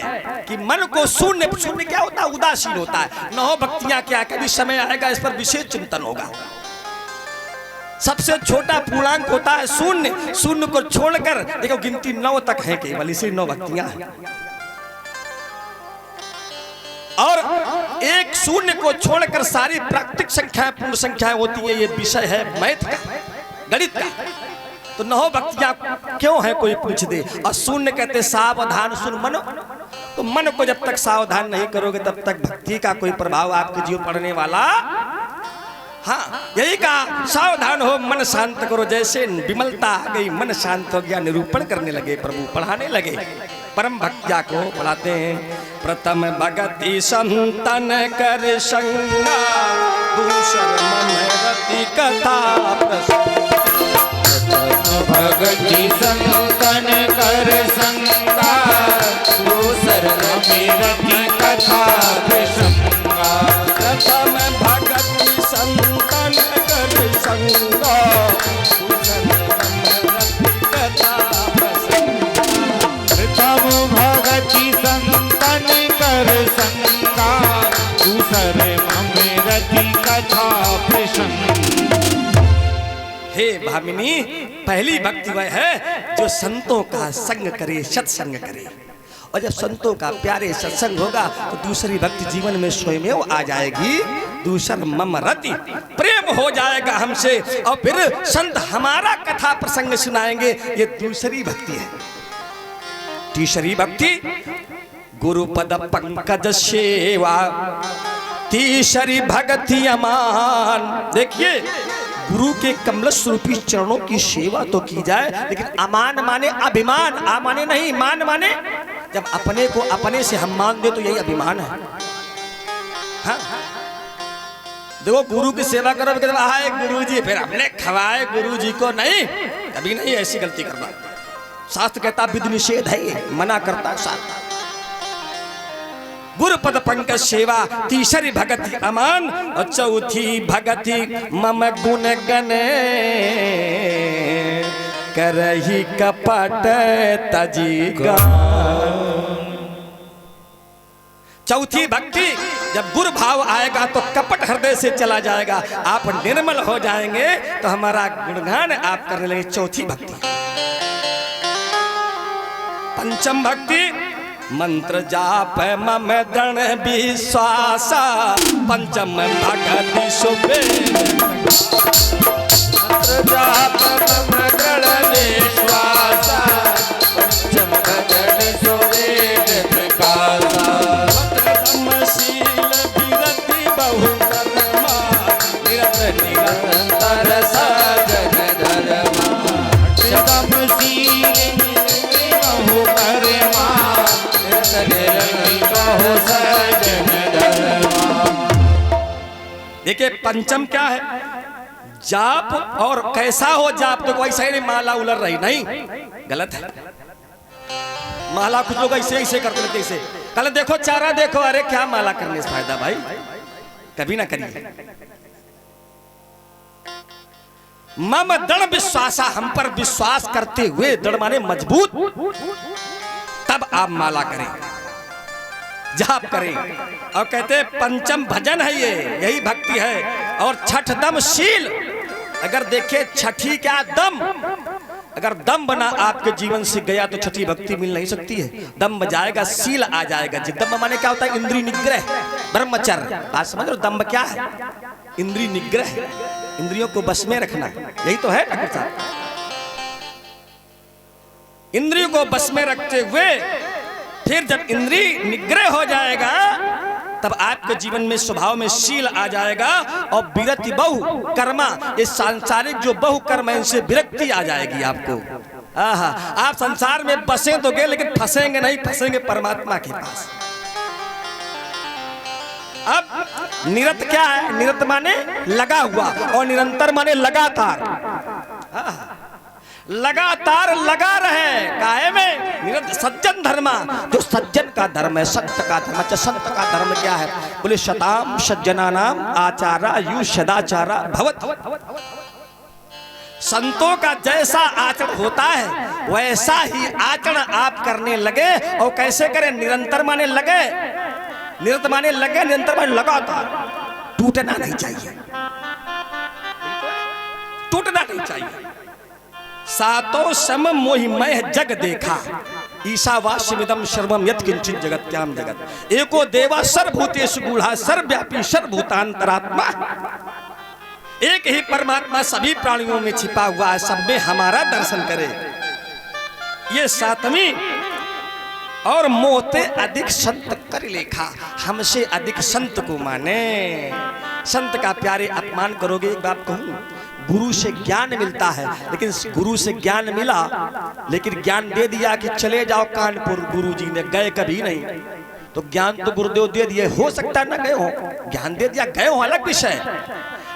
कि मन को शून्य, शून्य क्या होता है? उदासीन होता है। 9 भक्तियां क्या, कभी समय आएगा इस पर विशेष चिंतन होगा। सबसे छोटा पूर्णांक होता है शून्य। शून्य को छोड़कर देखो गिनती 9 तक है केवल, इसी 9 भक्तियां हैं। और एक शून्य को छोड़कर सारी प्राकृतिक संख्याएं पूर्ण संख्याएं होती है। ये विषय है मैथ का, गणित का। तो 9 भक्तियां क्यों है कोई पूछ दे। और शून्य कहते सावधान सुन मनो। तो मन को जब तक सावधान नहीं करोगे तब तक भक्ति का कोई प्रभाव आपके जीवन पड़ने वाला। हाँ यही कहा सावधान हो, मन शांत करो। जैसे विमलता आ गई, मन शांत हो गया, निरूपण करने लगे प्रभु, पढ़ाने लगे। परम भक्त्या को पढ़ाते हैं। प्रथम भगति संतन कर संगा, दूसर मम रति कथा प्रसंग। प्रथम भगति संतन कर संगा, दूसर मम रति कथा प्रसंगा। प्रथम भगति संतन कर संगा, दूसर मम रति कथा प्रसंग। प्रथम भगति संतन कर संगा, दूसरे मम रति कथा प्रसंग। हे भामिनी, पहली भक्ति वह है जो संतों का संग करे, सत्संग करे। और जब संतों का प्यारे सत्संग होगा तो दूसरी भक्ति जीवन में स्वयं आ जाएगी। दूसर मम रति, प्रेम हो जाएगा हमसे। और फिर संत हमारा कथा प्रसंग सुनाएंगे। ये दूसरी भक्ति है। तीसरी भक्ति गुरुपद पंकज सेवा, तीसरी भक्ति अमान। देखिए गुरु के कमल स्वरूपी चरणों की सेवा तो की जाए, लेकिन अमान माने अभिमान, आ माने नहीं, मान माने जब अपने को अपने से हम मान दे तो यही अभिमान है। हाँ? देखो गुरु की सेवा करो, हाय गुरु जी, फिर हमने खवाए गुरु जी को, नहीं, कभी नहीं ऐसी गलती करना। शास्त्र कहता विधि निषेध है, ये मना करता शास्त्र। गुरु पद पंकज सेवा, तीसरी भगति अमान और चौथी भगति मम गुण गने करही कपट तजी गान। चौथी भक्ति जब गुरु भाव आएगा तो कपट हृदय से चला जाएगा, आप निर्मल हो जाएंगे तो हमारा गुणगान आप करने लगे। चौथी भक्ति। पंचम भक्ति मंत्र जाप मम दृढ़ विश्वास, पंचम भक्ति शुभे मंत्र जाप मम दृढ़ विश्वास, पंचम भक्ति शुभे प्रकाशा। देखिए पंचम क्या है, जाप। और कैसा हो जाप, तो कोई सही नहीं माला उलर रही, नहीं, गलत है। माला कुछ लोग ऐसे ऐसे करते रहते, ऐसे कल देखो चारा देखो, अरे क्या माला करने से फायदा भाई, कभी ना करिए। मम दृढ़ विश्वासा, हम पर विश्वास करते हुए, दृढ़ माने मजबूत, तब आप माला करें, जाप करें। और कहते पंचम भजन है ये, यही भक्ति है। और छठ दम शील, अगर देखे छठी क्या दम, अगर दम बना आपके जीवन से गया तो छठी भक्ति मिल नहीं सकती है। दम जाएगा, शील आ जाएगा। दम माने क्या होता है, इंद्रिय निग्रह, ब्रह्मचर्य। बात समझ लो, दम क्या है, इंद्रिय निग्रह, इंद्रियों को बस में रखना, यही तो है ठाकुर साहब। इंद्रियों को बस में रखते हुए फिर जब इंद्रिय निग्रह हो जाएगा तब आपके जीवन में स्वभाव में शील आ जाएगा। और विरति बहु कर्मा, ये सांसारिक जो बहु कर्म है इनसे विरक्ति आ जाएगी आपको। आहा, आप संसार में बसे तो गए लेकिन फंसेंगे नहीं, फंसेंगे परमात्मा के पास। अब निरत क्या है, निरत माने लगा हुआ, और निरंतर माने लगातार। लगातार लगा रहे काहे में, निरंतर सज्जन धर्मा, जो सज्जन का धर्म है, संत का धर्म। अच्छा संत का धर्म क्या है, बोले शताम सज्जनानाम आचारा यु सदाचारा भवत। संतों का जैसा आचरण होता है वैसा ही आचरण आप करने लगे। और कैसे करें, निरंतर माने लगे, निरत माने लगे, निरंतर माने लगातार। टूटना नहीं चाहिए, टूटना नहीं चाहिए। सातो सम मोहिमय जग देखा, ईशावास्यमिदं सर्वं यत्किंचित् जगत्याम जगत। एको देवा सर्वभूतेषु गूढ़ा, सर्वव्यापी सर्वभूतांतरात्मा। एक ही परमात्मा सभी प्राणियों में छिपा हुआ है, सब में हमारा दर्शन करे। ये सातवीं। और मोते अधिक संत कर लेखा, हमसे अधिक संत को माने। संत का प्यारे अपमान करोगे, एक बात कहूं, गुरु से ज्ञान मिलता है, लेकिन गुरु से ज्ञान मिला लेकिन ज्ञान दे दिया कि चले जाओ कानपुर, गुरु जी ने गए कभी नहीं। तो ज्ञान तो गुरुदेव दे दिए, हो सकता है ना गए हो, ज्ञान दे दिया, गए हो अलग विषय।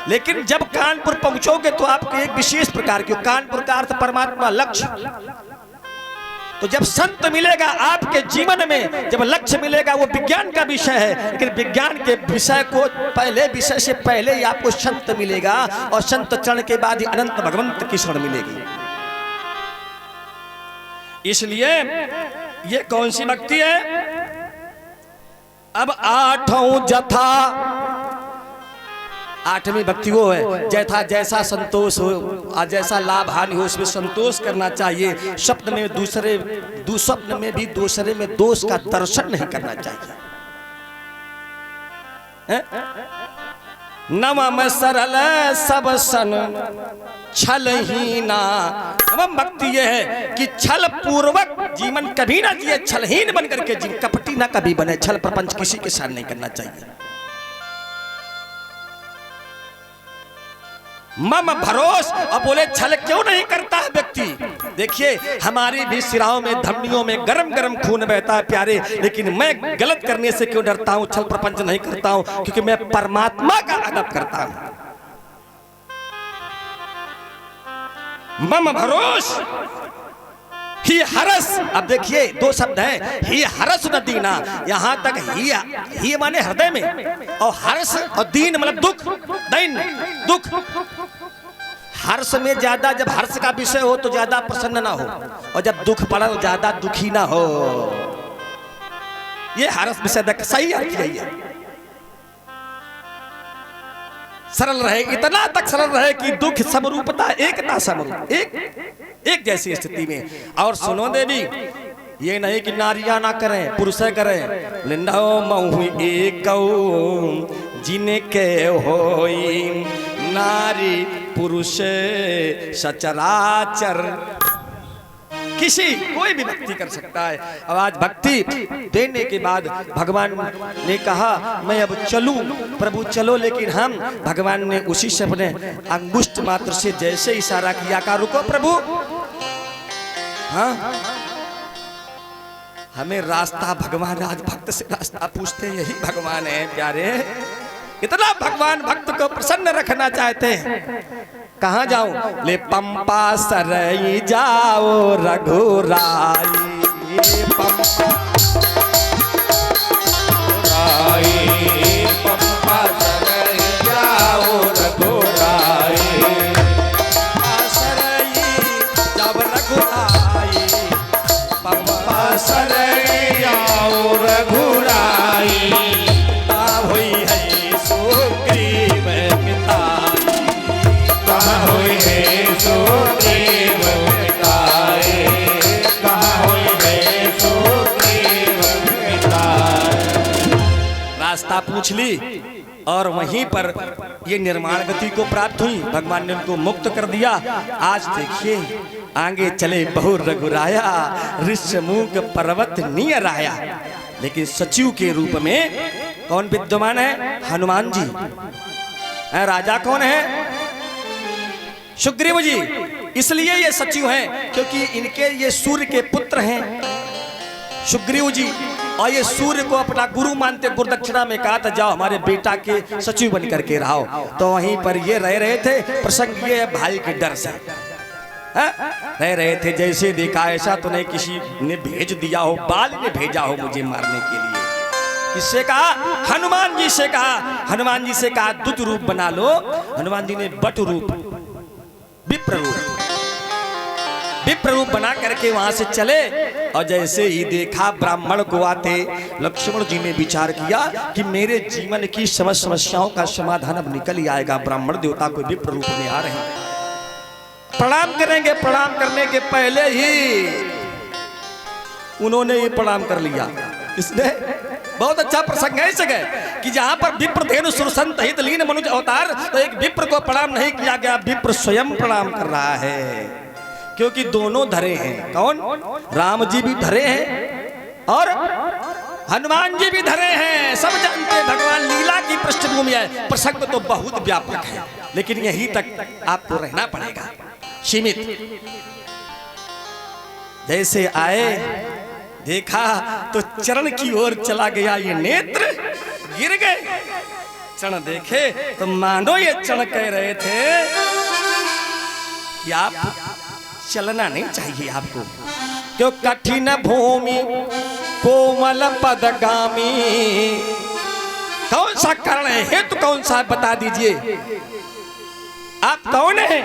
लेकिन जब कानपुर पहुंचोगे तो आपको एक विशेष प्रकार की, कानपुर का अर्थ परमात्मा, लक्ष्य। तो जब संत मिलेगा आपके जीवन में, जब लक्ष्य मिलेगा, वो विज्ञान का विषय है, लेकिन विज्ञान के विषय को पहले, विषय से पहले ही आपको संत मिलेगा। और संत चरण के बाद ही अनंत भगवंत की शरण मिलेगी। इसलिए ये कौन सी भक्ति है। अब आठों जथा, आठवीं भक्ति वो है, जैसा संतोष हो, जैसा लाभ हानि हो उसमें संतोष करना चाहिए। स्वप्न में दूसरे, दुस्वप्न में भी दूसरे में दोष का दर्शन नहीं करना चाहिए। नवम सरल सब सन छलहीना। नवम भक्ति यह है कि छल पूर्वक जीवन कभी ना जिए, छलहीन बनकर के जीवन, कपटी ना कभी बने। छल प्रपंच किसी के साथ नहीं करना चाहिए। मम भरोस, और बोले छल क्यों नहीं करता है व्यक्ति। देखिए हमारी भी सिराओं में, धमनियों में गरम गरम खून बहता है प्यारे, लेकिन मैं गलत करने से क्यों डरता हूं, छल प्रपंच नहीं करता हूं, क्योंकि मैं परमात्मा का अदब करता हूं। मम भरोस, ही हरस, अब देखिए दो शब्द हैं, ही हरस न दीना, यहाँ तक ही माने हृदय में, और हर्ष और दीन मतलब दुख, दैन दुख। हर्ष में ज्यादा, जब हर्ष का विषय हो तो ज्यादा प्रसन्न ना हो, और जब दुख पड़ा तो ज्यादा दुखी ना हो। ये हर्ष विषय सही अर्थ यही है। सरल रहे, इतना तक सरल रहे कि दुख समरूपता, एकता समरूप, एक जैसी स्थिति में। और सुनो देवी, ये नहीं कि नारियां ना करें, पुरुष करें। लिंडो महु एक जिनके होई नारी पुरुष सचराचर। किसी कोई भी भक्ति कर सकता है। अब आज भक्ति देने के बाद भगवान ने कहा मैं अब चलूं, प्रभु चलो, लेकिन हम, भगवान ने उसी से अपने अंगुष्ठ मात्र से जैसे इशारा किया का रुको प्रभु। हाँ, हमें रास्ता भगवान, आज भक्त से रास्ता पूछते, यही भगवान है प्यारे। इतना भगवान भक्त को प्रसन्न रखना चाहते हैं। कहाँ जाऊं? ले पंपा सरई जाओ रघुराई, पंपा पंपा सरई जाओ रघुराई, सरई जब रघुराई, पंपा सरई जाओ रघुराई, हुई है सुग्रीव मिताई, कहाँ हुई है सुग्रीव मिताई, कहाँ हुई है सुग्रीव मिताई। रास्ता पूछ ली और वहीं पर ये निर्माण गति को प्राप्त हुई। भगवान ने उनको मुक्त कर दिया। आज देखिए आगे चले बहु रघुराया, ऋषमुख पर्वत नियर आया। लेकिन सचिव के रूप में कौन विद्यमान है? हनुमान जी। राजा कौन है? सुग्रीव जी। इसलिए ये सचिव हैं क्योंकि इनके ये सूर्य के पुत्र हैं सुग्रीव जी, और ये सूर्य को अपना गुरु मानते, गुरु दक्षिणा में कहा था जाओ हमारे बेटा के सचिव बन करके रहो। तो वहीं पर ये रह रहे थे। प्रसंग ये भाई के डर से रह रहे थे। जैसे देखा ऐसा तो नहीं किसी ने भेज दिया हो, बाल ने भेजा हो मुझे मारने के लिए। किससे कहा? हनुमान जी से कहा। हनुमान जी से कहा दूत रूप बना लो। हनुमान जी ने बट रूप, विप्र रूप बना करके वहां से चले। और जैसे ही देखा ब्राह्मण को आते, लक्ष्मण जी ने विचार किया कि मेरे जीवन की समस्त समस्याओं का समाधान अब निकल ही आएगा। ब्राह्मण देवता को विप्र रूप में आ रहे हैं, प्रणाम करेंगे। प्रणाम करने के पहले ही उन्होंने ये प्रणाम कर लिया। इसने बहुत अच्छा प्रसंग है इस जगह कि जहां पर विप्र धेनु सुरसंत हित लीन मनुज अवतार, तो एक विप्र को प्रणाम नहीं किया गया, विप्र स्वयं प्रणाम कर रहा है। क्योंकि दोनों धरे हैं। कौन? राम जी भी धरे हैं और हनुमान जी भी धरे हैं। सब जानते हैं भगवान लीला की पृष्ठभूमि है। प्रसंग तो बहुत व्यापक है, लेकिन यहीं तक आपको रहना पड़ेगा सीमित। जैसे आए, देखा तो चरण की ओर चला गया ये नेत्र, गिर गए। चरण देखे तो मानो ये चरण कह रहे थे कि आप चलना नहीं चाहिए आपको, क्यों कठिन भूमि कोमल पदगामी। कौन सा कारण है? हेतु कौन सा बता दीजिए। आप कौन हैं?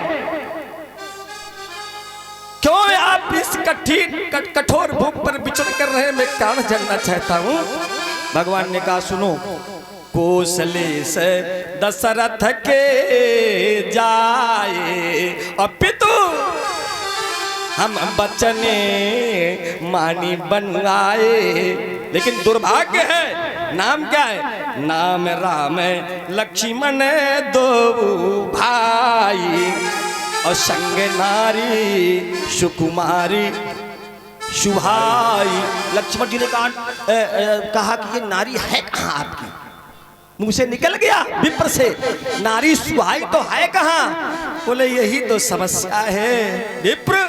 क्यों आप इस कठिन कठोर भूमि पर विचरण कर रहे हैं? मैं कारण जानना चाहता हूं। भगवान ने कहा सुनो, कौशले से दशरथ के जाए अपितु हम बचने मानी बन आए। लेकिन दुर्भाग्य है, नाम क्या है? नाम राम लक्ष्मण दो भाई, और संग नारी सुकुमारी सुभाई। लक्ष्मण जी ने कहा कि ये नारी है कहाँ आपकी? मुंह से निकल गया विप्र से, नारी सुहाई तो है कहाँ? बोले यही तो समस्या है विप्र।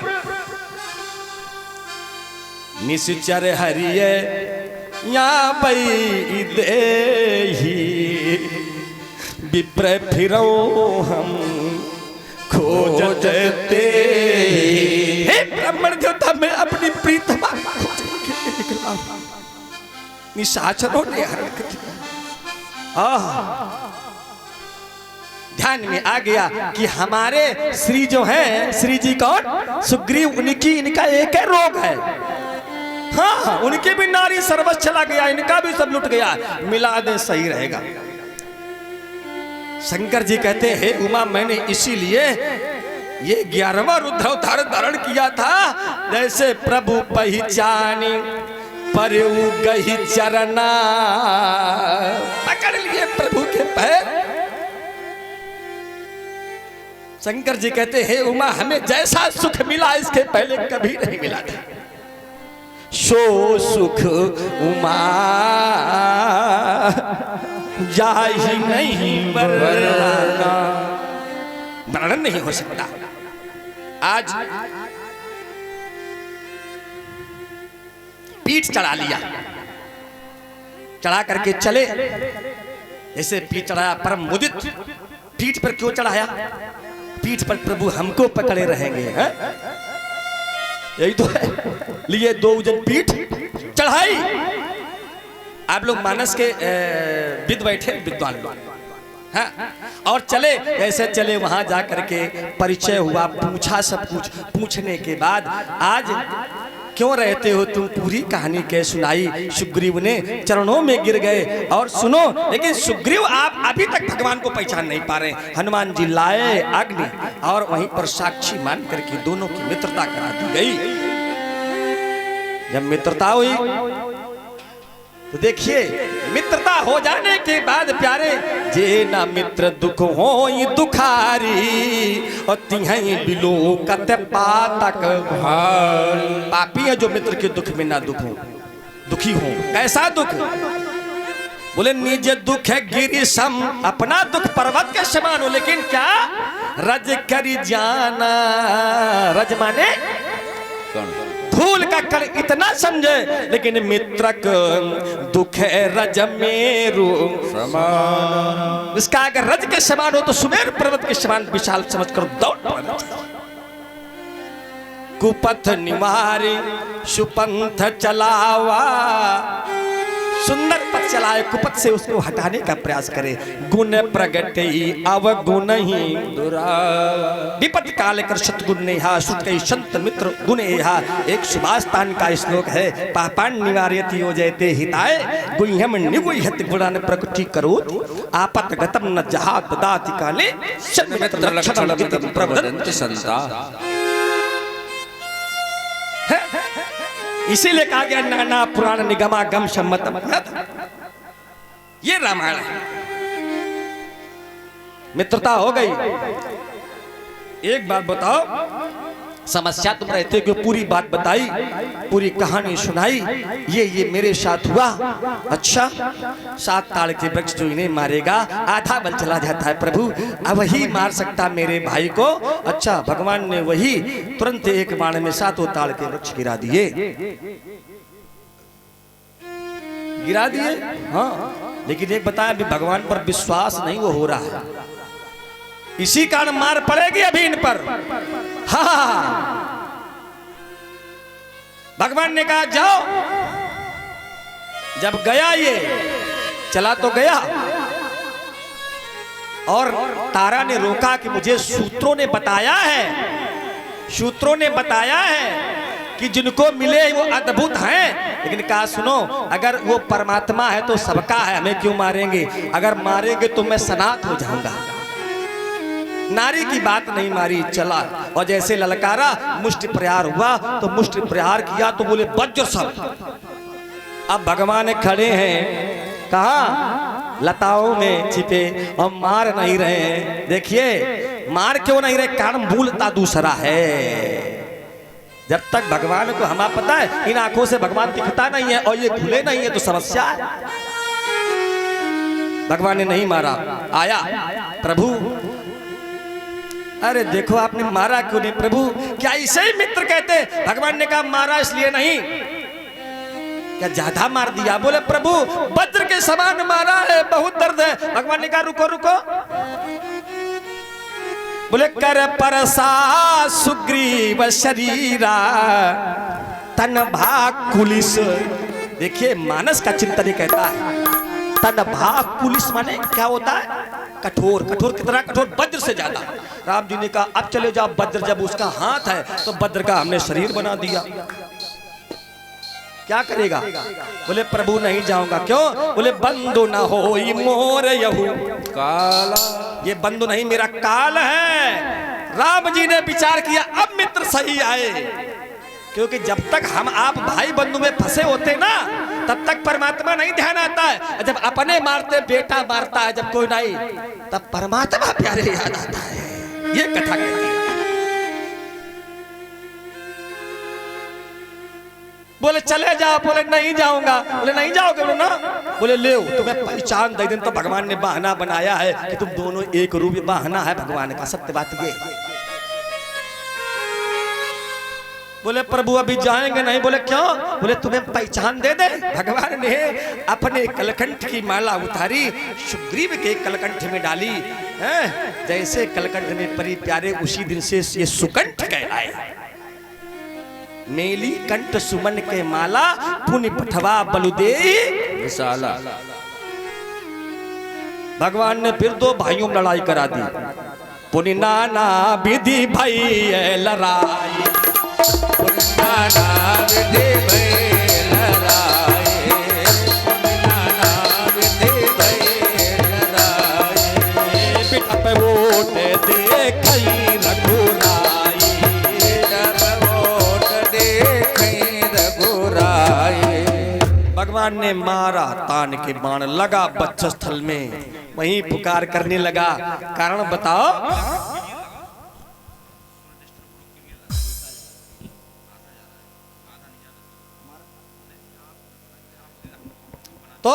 निश्चर हरिय या पई देही, विप्र फिरो हम खोजते। हे हे ब्राह्मण देवता, मैं अपनी प्रीतमा खोजने के लिए निकला हूं। निशाचरों ने हरण कर लिया। ध्यान में आ गया कि हमारे श्री जो है, श्री जी कौन? सुग्रीव, उनकी इनका एक है रोग है। हाँ, उनके भी नारी सर्वस्व चला गया, इनका भी सब लुट गया, मिला दे सही रहेगा। शंकर जी कहते हैं उमा, मैंने इसीलिए ये 11वां रुद्रावतार धारण किया था, जैसे प्रभु पहचानी पर गही चरना। पकड़ लिए प्रभु के पैर। शंकर जी कहते हैं उमा, हमें जैसा सुख मिला इसके पहले कभी नहीं मिला था। सो सुख उमा जाहि नहीं वर्णना, वर्णन नहीं हो सकता। आज पीठ चढ़ा लिया, चढ़ा करके चले, ऐसे पीठ चढ़ाया परम मुदित। पीठ पर क्यों चढ़ाया? पीठ पर प्रभु हमको पकड़े रहेंगे, हैं? यही तो है। लिए 2 उजन पीठ चढ़ाई। आप लोग मानस के विद बैठे, विद्वान लोग, हाँ? और चले, ऐसे चले, वहां जा करके परिचय हुआ, पूछा सब कुछ। पूछने के बाद आज क्यों रहते हो तुम, पूरी कहानी कह सुनाई। सुग्रीव ने चरणों में गिर गए। और सुनो, लेकिन सुग्रीव आप अभी तक भगवान को पहचान नहीं पा रहे। हनुमान जी लाए अग्नि और वहीं पर साक्षी मान करके दोनों की मित्रता करा दी गई। जब मित्रता हुई तो देखिए, मित्रता हो जाने के बाद प्यारे, जे ना मित्र दुख हो ये दुखारी, और तिहाई बिलो कत पातक पापी है जो मित्र के दुख में ना दुखी हो। कैसा दुख? बोले निज दुख है गिरिशम, अपना दुख पर्वत के समान हो, लेकिन क्या रज करी जाना। रज माने फूल का कण इतना समझे, लेकिन मित्रक दुख है रज मेरु समान। इसका अगर रज के समान हो तो सुमेर पर्वत के समान विशाल समझकर दौड़ पड़ना चाहिए। कुपथ निवारी सुपंथ चलावा, सुंदर पथ चलाए, कुपथ से उसको हटाने का प्रयास करे। गुण प्रगटे अवगुण ही दुरा, विपत काल कर सतगुण नेहा, सुत कई संत मित्र गुण एहा। एक सुभाषतान का श्लोक है, पापान निवार्यति योजयते हिताय, गुह्यम निगुह्यति गुणान प्रकटी करोति, आपत गतम न जहात ददाति काले, सन्मित्र लक्षण विदित प्रवदन्ति संता। इसीलिए कहा गया नाना पुराण निगमा गम सम्मतम। ये रामायण है। मित्रता हो गई। एक बात बताओ, समस्या तुम रहते हो, पूरी बात बताई, पूरी कहानी सुनाई, ये मेरे साथ हुआ। अच्छा, 7 ताड़ के वृक्ष जो इन्हें मारेगा, आधा बल चला जाता है प्रभु, अब वही मार सकता मेरे भाई को। अच्छा, भगवान ने वही तुरंत एक बाण में 7 ताड़ के वृक्ष गिरा दिए। हाँ, लेकिन एक बताया, अभी भगवान पर विश्वास नहीं वो हो रहा है, इसी कारण मार पड़ेगी अभी इन पर। हाँ, भगवान ने कहा जाओ। जब गया, ये चला तो गया, और तारा ने रोका कि मुझे सूत्रों ने बताया है कि जिनको मिले वो अद्भुत हैं। लेकिन कहा सुनो, अगर वो परमात्मा है तो सबका है, हमें क्यों मारेंगे? अगर मारेंगे तो मैं सनात हो जाऊंगा। नारी की बात नहीं मारी, चला, और जैसे ललकारा, मुष्टि प्रहार हुआ, तो मुष्टि प्रहार किया तो बोले वज्र सब। अब भगवान खड़े हैं कहाँ? लताओं में छिपे, और मार नहीं रहे हैं। देखिए, मार क्यों नहीं रहे? कारण मूलता दूसरा है। जब तक भगवान को हमारा पता है, इन आंखों से भगवान दिखता नहीं है और ये खुले नहीं है, तो समस्या है। भगवान ने नहीं मारा। आया प्रभु, अरे देखो आपने मारा क्यों नहीं प्रभु? क्या इसे ही मित्र कहते? भगवान ने कहा मारा इसलिए नहीं, क्या ज्यादा मार दिया? बोले प्रभु वज्र के समान मारा है, बहुत दर्द है। भगवान ने कहा रुको रुको, बोले कर परसा सुग्रीव शरीरा तन भाग कुलिस। देखिए मानस का चिंतन ही कहता है तन भाग कुलिस माने क्या होता है? कठोर। कठोर कितना कठोर? वज्र से ज्यादा। राम जी ने कहा अब चले जाओ। वज्र जब उसका हाथ है तो वज्र का हमने शरीर बना दिया। क्या करेगा? बोले प्रभु नहीं जाऊंगा। क्यों? बोले बंधु न हो मोर यहू काला। ये बंधु नहीं मेरा काल है। राम जी ने विचार किया अब मित्र सही आए, क्योंकि जब तक हम आप भाई बंधु में फंसे होते ना तब तक परमात्मा नहीं ध्यान आता है। जब अपने मारते बेटा मारता है जब कोई नहीं तब परमात्मा प्यारे याद आता है। ये कथा कहती है। बोले चले जाओ। बोले नहीं जाऊंगा। बोले नहीं जाओगे? बोले ना। बोले ले तुम्हें पहचान दे दिन तो भगवान ने बहाना बनाया है कि तुम दोनों एक रूप। बहाना है भगवान का, सत्य बात ये। बोले प्रभु अभी जाएंगे नहीं। बोले क्यों? बोले तुम्हें पहचान दे दे। भगवान ने अपने कलकंठ की माला उतारी, सुग्रीव के कलकंठ में डाली। जैसे कलकंठ में परी प्यारे उसी दिन से ये सुकंठ कहलाए। मेली कंठ सुमन के माला पुनि पठवा बलुदे विशाला। भगवान ने फिर दो भाइयों में लड़ाई करा दी। पुनि नाना विधि भई लड़ाई। नाना विधि भई लड़ाई। नाना विधि भई लड़ाई। पिता पे वोट देखई रघुराई। भगवान ने मारा तान के बाण लगा वक्षस्थल में। वहीं पुकार करने लगा। कारण बताओ? तो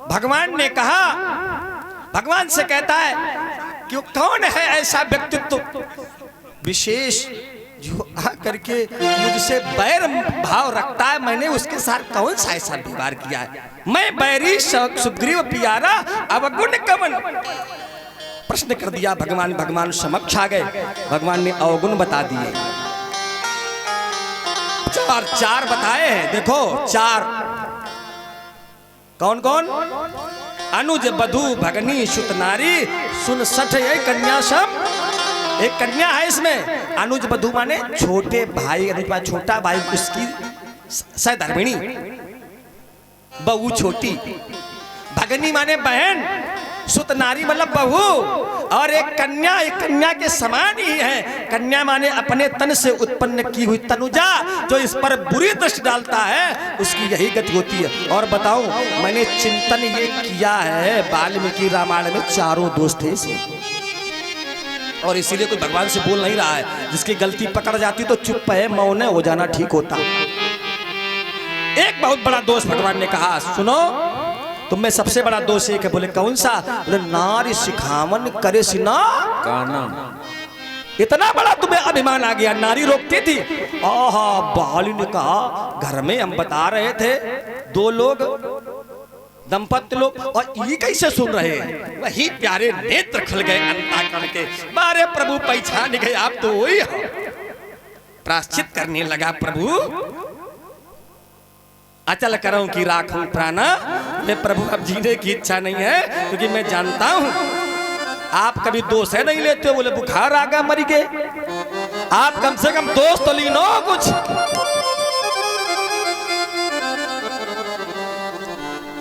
भगवान ने कहा, भगवान से कहता है कि कौन है ऐसा व्यक्तित्व विशेष जो आकर के मुझसे बैर भाव रखता है? मैंने उसके साथ कौन सा ऐसा व्यवहार किया है? मैं बैरी सुग्रीव प्यारा अवगुण कवन। प्रश्न कर दिया भगवान। भगवान समक्ष आ गए। भगवान ने अवगुण बता दिए। चार बताए हैं। देखो चार कौन कौन? अनुज बधू भगनी सुत नारी सुन सठ कन्या सम। एक कन्या है इसमें। अनुज बधू माने छोटे भाई, छोटा भाई उसकी सहधर्मिणी, बहू छोटी। भगनी माने बहन, सुत नारी मतलब बहू। और एक कन्या के समान ही है। कन्या माने अपने तन से उत्पन्न की हुई तनुजा, जो इस पर बुरी दृष्टि डालता है उसकी यही गति होती है। और बताऊं मैंने चिंतन ये किया है, वाल्मीकि रामायण में चारों दोष थे इसमें। और इसीलिए कोई भगवान से बोल नहीं रहा है। जिसकी गलती पकड़ जाती तो चुप है, मौन हो जाना ठीक होता। एक बहुत बड़ा दोष भगवान ने कहा, सुनो तुम में सबसे बड़ा दोष एक है। बोले कौन सा? बोले नारी सिखावन करे सिना काना। इतना बड़ा तुम्हें अभिमान आ गया। नारी रोकती थी। आहा बाली ने कहा घर में हम बता रहे थे दो लोग दंपत्ति लोग, और ये कैसे सुन रहे हैं? वही प्यारे नेत्र खुल गए अंताकरण के। बारे प्रभु पहचान गए आप तो वही हो। प्राश्चित करने लगा प्रभु। अचल करूं कि राखूं प्राणा। मैं प्रभु अब जीने की इच्छा नहीं है, क्योंकि मैं जानता हूं आप कभी दोष है नहीं लेते हो। बोले बुखार आ गया मरी के। आप कम से कम दोस्त तो लीनो कुछ।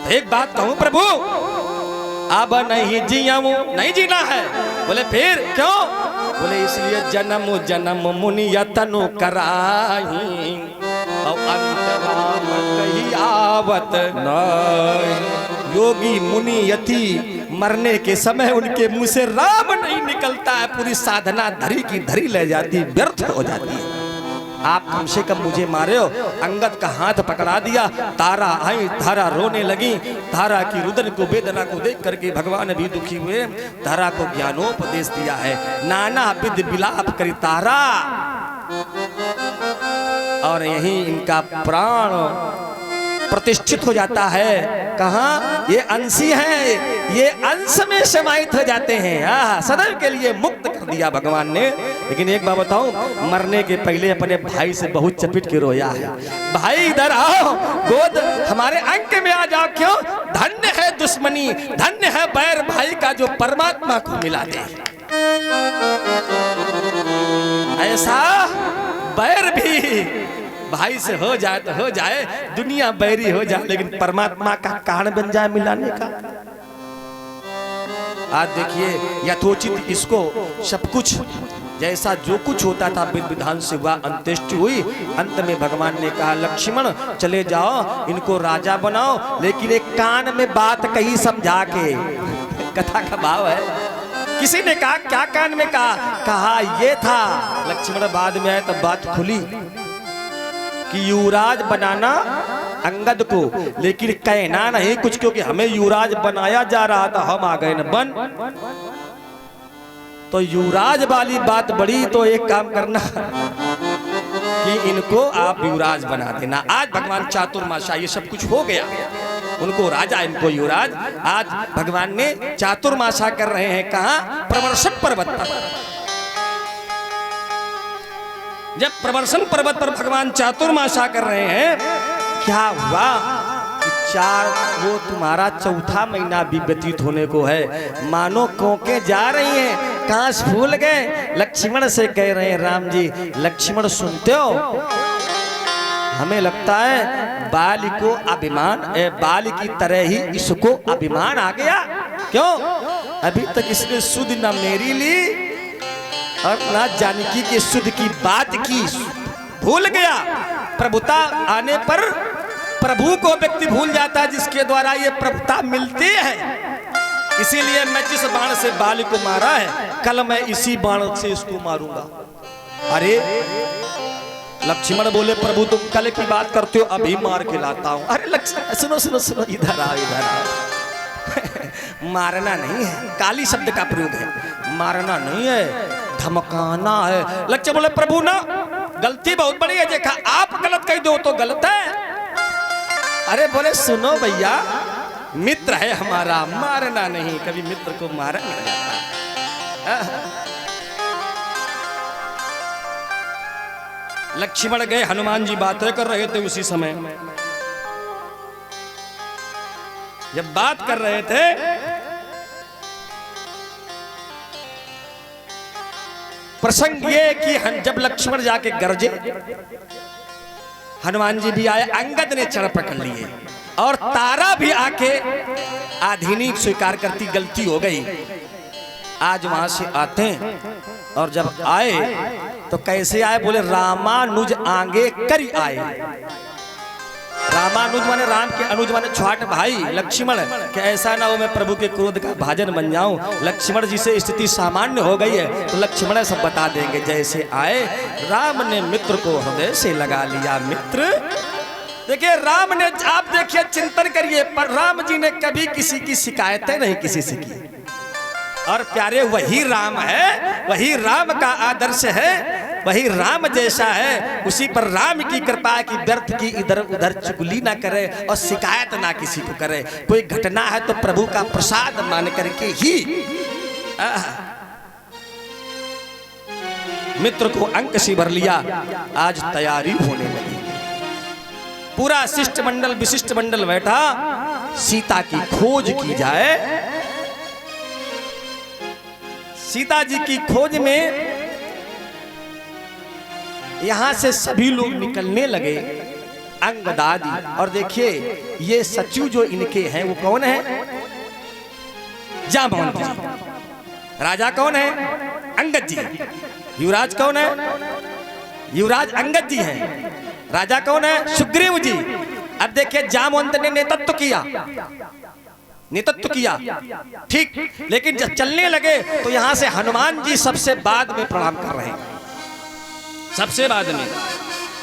एक बात कहूं प्रभु, अब नहीं जियाऊं, नहीं जीना है। बोले फिर क्यों? बोले इसलिए जन्म जन्म मुनि यतनु कराई और अंत राम कही आवत नहीं। योगी मुनि यति मरने के समय उनके मुंह से राम नहीं निकलता है। पूरी साधना धरी की धरी ले जाती, व्यर्थ हो जाती है। आप कम से कम मुझे मारे हो। अंगद का हाथ पकड़ा दिया। तारा आई, तारा रोने लगी। तारा की रुदन को वेदना को देख करके भगवान भी दुखी हुए। तारा को ज्ञानोपदेश दिया है। नाना विध विलाप करी तारा, और यही इनका प्राण प्रतिष्ठित हो जाता है। कहाँ? ये अंशी हैं, ये अंश में समाहित हो जाते हैं। सदैव के लिए मुक्त कर दिया भगवान ने। लेकिन एक बात बताऊं, मरने के पहले अपने भाई से बहुत चपिट के रोया है। भाई इधर आओ, गोद हमारे अंक में आ जाओ। क्यों? धन्य है दुश्मनी, धन्य है बैर भाई का जो परमात्मा को मिला दे। ऐसा बैर भी भाई से हो जाए तो हो जाए, दुनिया बैरी हो जाए, लेकिन परमात्मा का कारण बन जाए मिलाने का। आज देखिए यथोचित इसको सब कुछ जैसा जो कुछ होता था विधि विधान से हुआ, अंत्येष्टि हुई। अंत में भगवान ने कहा लक्ष्मण चले जाओ, इनको राजा बनाओ, लेकिन एक कान में बात कही समझा के। कथा का भाव है। किसी ने कहा क्या कान में कहा ये था। लक्ष्मण बाद में आए तब बात खुली कि युवराज बनाना अंगद को, लेकिन कहना नहीं कुछ, क्योंकि हमें युवराज बनाया जा रहा था, हम आ गए न बन। तो युवराज वाली बात बड़ी, तो एक काम करना कि इनको आप युवराज बना देना। आज भगवान चातुर्मासा ये सब कुछ हो गया, उनको राजा इनको युवराज। आज भगवान ने चातुर्मासा कर रहे हैं। कहाँ? प्रवर्षण पर्वत पर। जब प्रवर्षण पर्वत पर भगवान चातुर्मासा कर रहे हैं, क्या हुआ कि वो तुम्हारा चौथा महीना भी व्यतीत होने को है। मानो कोके जा रही हैं, कांच फूल गए। लक्ष्मण से कह रहे हैं राम जी, लक्ष्मण सुनते हो? हमें लगता है बाल को अभिमान, बाल की तरह ही इसको अभिमान आ गया। क्यों? अभी तक इसने सुध न मेरी ली और ना जानकी के सुध की बात की, भूल गया। प्रभुता आने पर प्रभु को व्यक्ति भूल जाता है, जिसके द्वारा ये प्रभुता मिलती है। इसीलिए मैं जिस बाण से बाल को मारा है, कल मैं इसी बाण से इसको मारूंगा। अरे लक्ष्मण बोले प्रभु तुम कल की बात करते हो, अभी मार के लाता हूं। अरे लक्ष्मण सुनो सुनो सुनो, इधर आओ इधर आओ। मारना नहीं है, काली शब्द का प्रयोग है, मारना नहीं है, धमकाना है। लक्ष्मण बोले प्रभु ना, गलती बहुत बड़ी है, देखा आप गलत कह दो तो गलत है। अरे बोले सुनो भैया, मित्र है हमारा, मारना नहीं, कभी मित्र को मारा नहीं जाता। लक्ष्मण गए, हनुमान जी बातें कर रहे थे उसी समय। जब बात कर रहे थे, प्रसंग ये कि जब लक्ष्मण जाके गरजे, हनुमान जी भी आए, अंगद ने चढ़ पकड़ लिए और तारा भी आके आधीनी स्वीकार करती गलती हो गई। आज वहां से आते हैं और जब आए तो कैसे आए? बोले रामानुज आगे करी आए। रामानुज माने राम के अनुज माने छोटे भाई लक्ष्मण, कि ऐसा ना हो मैं प्रभु के क्रोध का भाजन बन जाऊं। लक्ष्मण जी से स्थिति सामान्य हो गई है तो लक्ष्मण सब बता देंगे। जैसे आए, राम ने मित्र को हृदय से लगा लिया। मित्र देखिए, राम ने, आप देखिए चिंतन करिए, पर राम जी ने कभी किसी की शिकायतें नहीं किसी से की। और प्यारे वही राम है, वही राम का आदर्श है, वही राम जैसा है। उसी पर राम की कृपा की व्यर्थ की इधर उधर चुगली ना करे और शिकायत ना किसी को करे। कोई घटना है तो प्रभु का प्रसाद मान करके ही। मित्र को अंक से भर लिया। आज तैयारी होने लगी, पूरा शिष्टमंडल विशिष्ट मंडल बैठा, सीता की खोज की जाए। सीता जी की खोज में यहां से सभी लोग निकलने लगे, अंगदादी। और देखिए ये सचिव जो इनके हैं वो कौन है? जामवंत जी। राजा कौन है? अंगद जी। युवराज कौन है? युवराज अंगद जी हैं। राजा कौन है? सुग्रीव जी। अब देखिए जामवंत ने नेतृत्व किया, नेतृत्व किया, ठीक। लेकिन जब चलने लगे तो यहां से हनुमान जी सबसे बाद में प्रणाम कर रहे हैं, सबसे बाद में।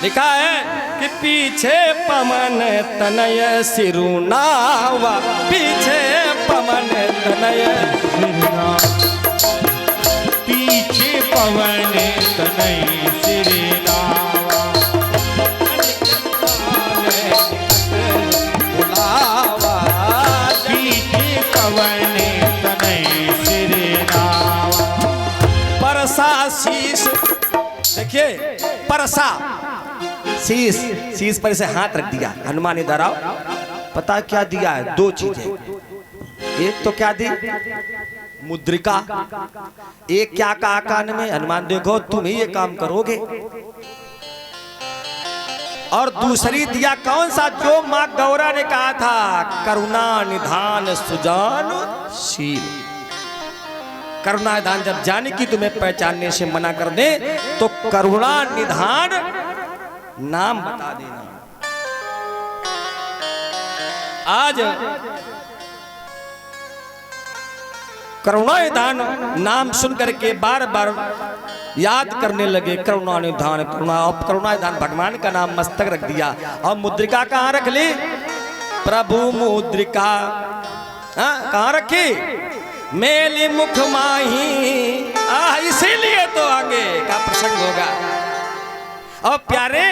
लिखा है कि पीछे पवन तनय सिरुनावा, पीछे पवन तनय सिरना, पीछे पवन तनय सिरनावा। देखिए परसा, शीश, शीश पर इसे हाथ रख दिया हनुमान, इधर आओ। पता क्या दिया है? दो चीजें। एक तो क्या दी? मुद्रिका। एक क्या कहा कान में? हनुमान देखो तुम ही ये काम करोगे। और दूसरी दिया कौन सा? जो मां गौरा ने कहा था, करुणा निधान सुजान शील। करुणा निधान जब जाने की तुम्हें पहचानने से मना कर दे तो करुणा निधान नाम बता देना। आज करुणा निधान नाम सुन करके बार बार याद करने लगे, करुणा निधान करुणा। और करुणा निधान भगवान का नाम मस्तक रख दिया। और मुद्रिका कहाँ रख ली? प्रभु मुद्रिका कहाँ रखी? मेली मुख माही। इसीलिए तो आगे का प्रसंग होगा। और प्यारे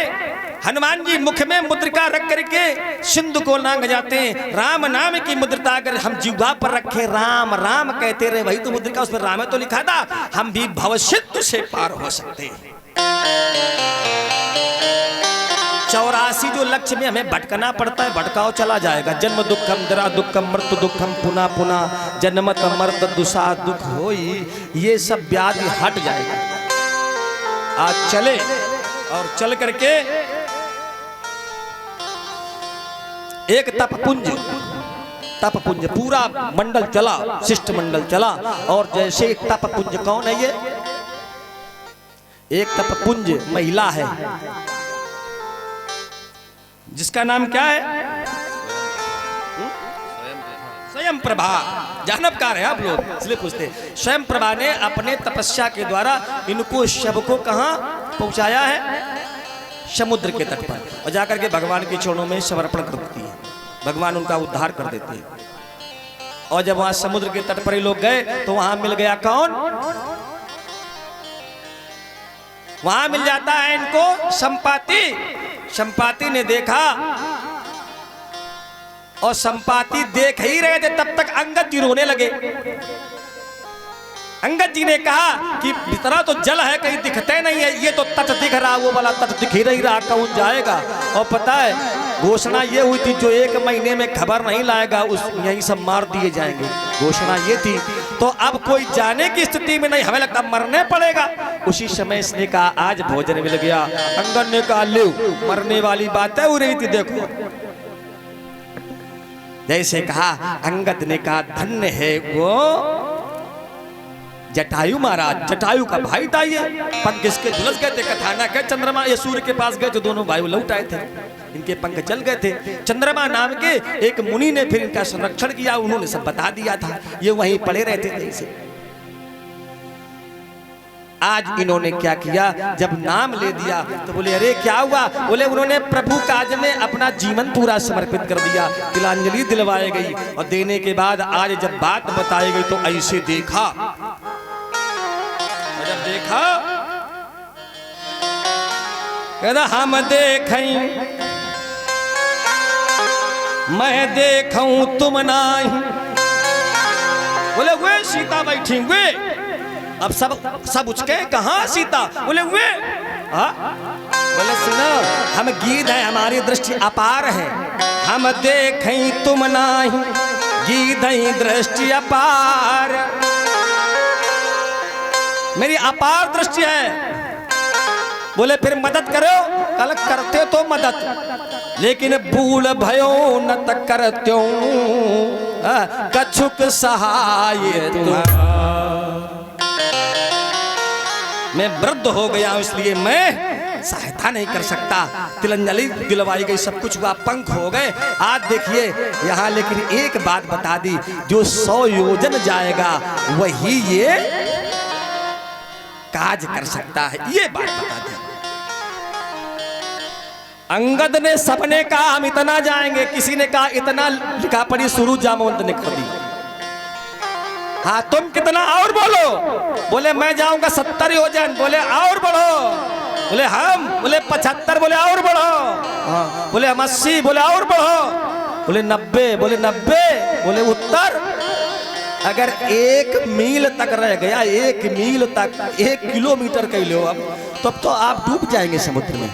हनुमान जी मुख में मुद्रिका रख करके सिंधु को लांग जाते हैं। राम नाम की मुद्रिका अगर हम जीवा पर रखे, राम राम कहते रहे, वही तो मुद्रिका, उसमें राम है तो लिखा था, हम भी भवसिद्धि से पार हो सकते हैं। 84 जो लक्ष्य में हमें भटकना पड़ता है, भटकाओ चला जाएगा। जन्म दुखम जरा दुखम मृत्यु दुखम पुनः पुनः जन्मत मर्त दुसा दुख होई, ये सब व्याधि हट जाएगा। आज चले और चल करके एक तपपुंज पूरा मंडल चला, शिष्ट मंडल चला। और जैसे एक तपपुंज, कौन है ये? एक तपपुंज महिला है जिसका नाम क्या है? स्वयं प्रभा। जानबकार है आप लोग, इसलिए पूछते। स्वयं प्रभा ने अपने तपस्या के द्वारा इनको सबको कहां पहुंचाया है? समुद्र के तट पर। और जाकर के भगवान के चरणों में समर्पण कर देती है। भगवान उनका उद्धार कर देते हैं। और जब वहां समुद्र के तट पर ही लोग गए तो वहां मिल गया कौन? वहां मिल जाता है इनको संपाति। संपाति ने देखा, और संपाति देख ही रहे थे तब तक अंगद जी रोने लगे। अंगद जी ने कहा कि इतना तो जल है, कहीं दिखते नहीं है, ये तो तट दिख रहा, वो वाला तट दिख ही नहीं रहा, कौन जाएगा? और पता है घोषणा ये हुई थी, जो 1 महीने में खबर नहीं लाएगा उस यहीं सब मार दिए जाएंगे। घोषणा ये थी। तो अब कोई जाने की स्थिति में नहीं, हमें लगता मरने पड़ेगा। उसी समय इसने कहा आज भोजन मिल गया। अंगद ने कहा ले, मरने वाली बात है, हो रही थी देखो। जैसे कहा, अंगद ने कहा धन्य है वो जटायु महाराज। जटायु का भाई था ये। पंख इसके झुलस गए थे। कथानक है, चंद्रमा ये सूर्य के पास गए तो दोनों भाई लौट आए थे, इनके पंख जल गए थे। चंद्रमा नाम के एक मुनि ने फिर इनका संरक्षण किया, उन्होंने सब बता दिया था, ये वहीं पड़े रहते थे इसे। आज इन्होंने क्या किया, जब नाम ले दिया तो बोले अरे क्या हुआ? बोले उन्होंने प्रभु काज में अपना जीवन पूरा समर्पित कर दिया। तिलांजलि दिलवाई गई और देने के बाद आज जब बात बताई गई तो ऐसे देखा, जब देखा कहता हम देखें मैं देखूं तुम नहीं। बोले वे सीता बैठी वे। अब सब उचके, कहाँ सीता? बोले वे। बोले सुनो, हम गीध हैं, हमारी दृष्टि अपार है, हम देखें तुम नहीं, गीध दृष्टि अपार, मेरी अपार दृष्टि है। बोले फिर मदद करो। कल करते तो मदद, लेकिन भूल भयो न तक करत्यो कछुक सहाय मैं वृद्ध हो गया हूं, इसलिए मैं सहायता नहीं कर सकता। तिलांजलि दिलवाई गई, सब कुछ हुआ, पंख हो गए। आज देखिए यहाँ, लेकिन एक बात बता दी, जो 100 योजन जाएगा वही ये काज कर सकता है, ये बात बता दी। अंगद ने सबने कहा हम इतना जाएंगे, किसी ने कहा इतना, लिखा पड़ी शुरू जामवंत ने कर दी। हाँ तुम कितना? और बोलो। बोले मैं जाऊंगा 70 योजन। बोले और बढ़ो। बोले हम, बोले 75, बोले और बढ़ो। हाँ बोले हम 80, बोले और बढ़ो। बोले 90, बोले 90, बोले उत्तर। अगर 1 मील तक रह गया, 1 मील तक, 1 किलोमीटर कह लो अब, तब तो आप डूब जाएंगे समुद्र में।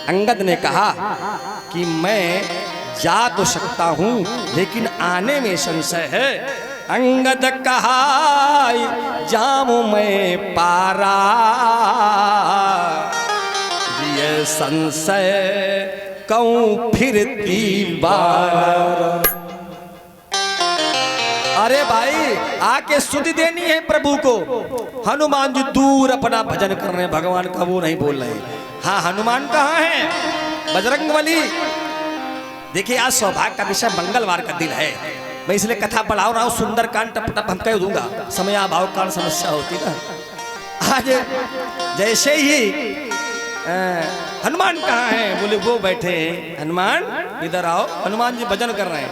अंगद ने कहा कि मैं जा तो सकता हूं लेकिन आने में संशय है। अंगद कहा जाऊं मैं पारा, ये संशय कहूं फिरती बार। अरे भाई आके स्तुति देनी है प्रभु को। हनुमान जी दूर अपना भजन कर रहे हैं, भगवान का वो नहीं बोल रहे। हाँ हनुमान कहाँ है? बजरंगबली। देखिए आज सौभाग्य का विषय मंगलवार का दिन है, मैं इसलिए कथा पढ़ा रहा हूँ। सुंदर कांड टप टप हम कह दूंगा, समय अभाव कारण समस्या होती ना। आज जैसे ही हनुमान कहाँ है? बोले वो बैठे हैं। हनुमान इधर आओ। हनुमान जी भजन कर रहे हैं,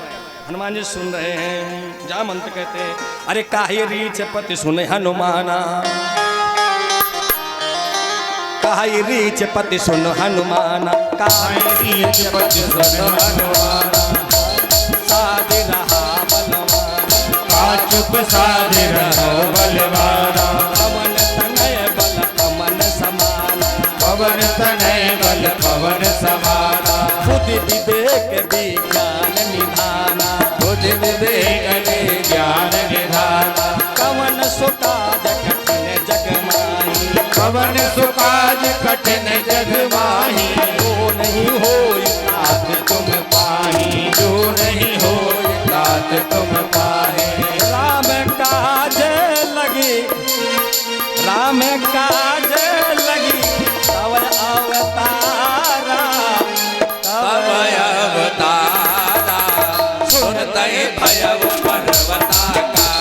हनुमान जी सुन रहे हैं। जा मंत्र कहते हैं, अरे काहे रीच पति सुने हनुमाना, काहे रीच पति सुन हनुमाना, काहे रीच पति सुन हनुमाना, साध रहा बलवाना, चुप साध रहो बलवाना, पवन तनय बल पवन समाना, पवन तनय बल पवन समाना, बुद्धि विवेक विज्ञान निधाना, बुद्धि विवेक ज्ञान निधाना, कवन सुकाज कठिन जग माही, पवन सुकाज कठिन जग माही, जो नहीं होई तात तुम पाही, जो नहीं हो तात तुम पाहे। राम काज लगी, राम काज लगी, तव अवतारा, तब अवतारा, सुनतहि भयउ पर्वताकारा,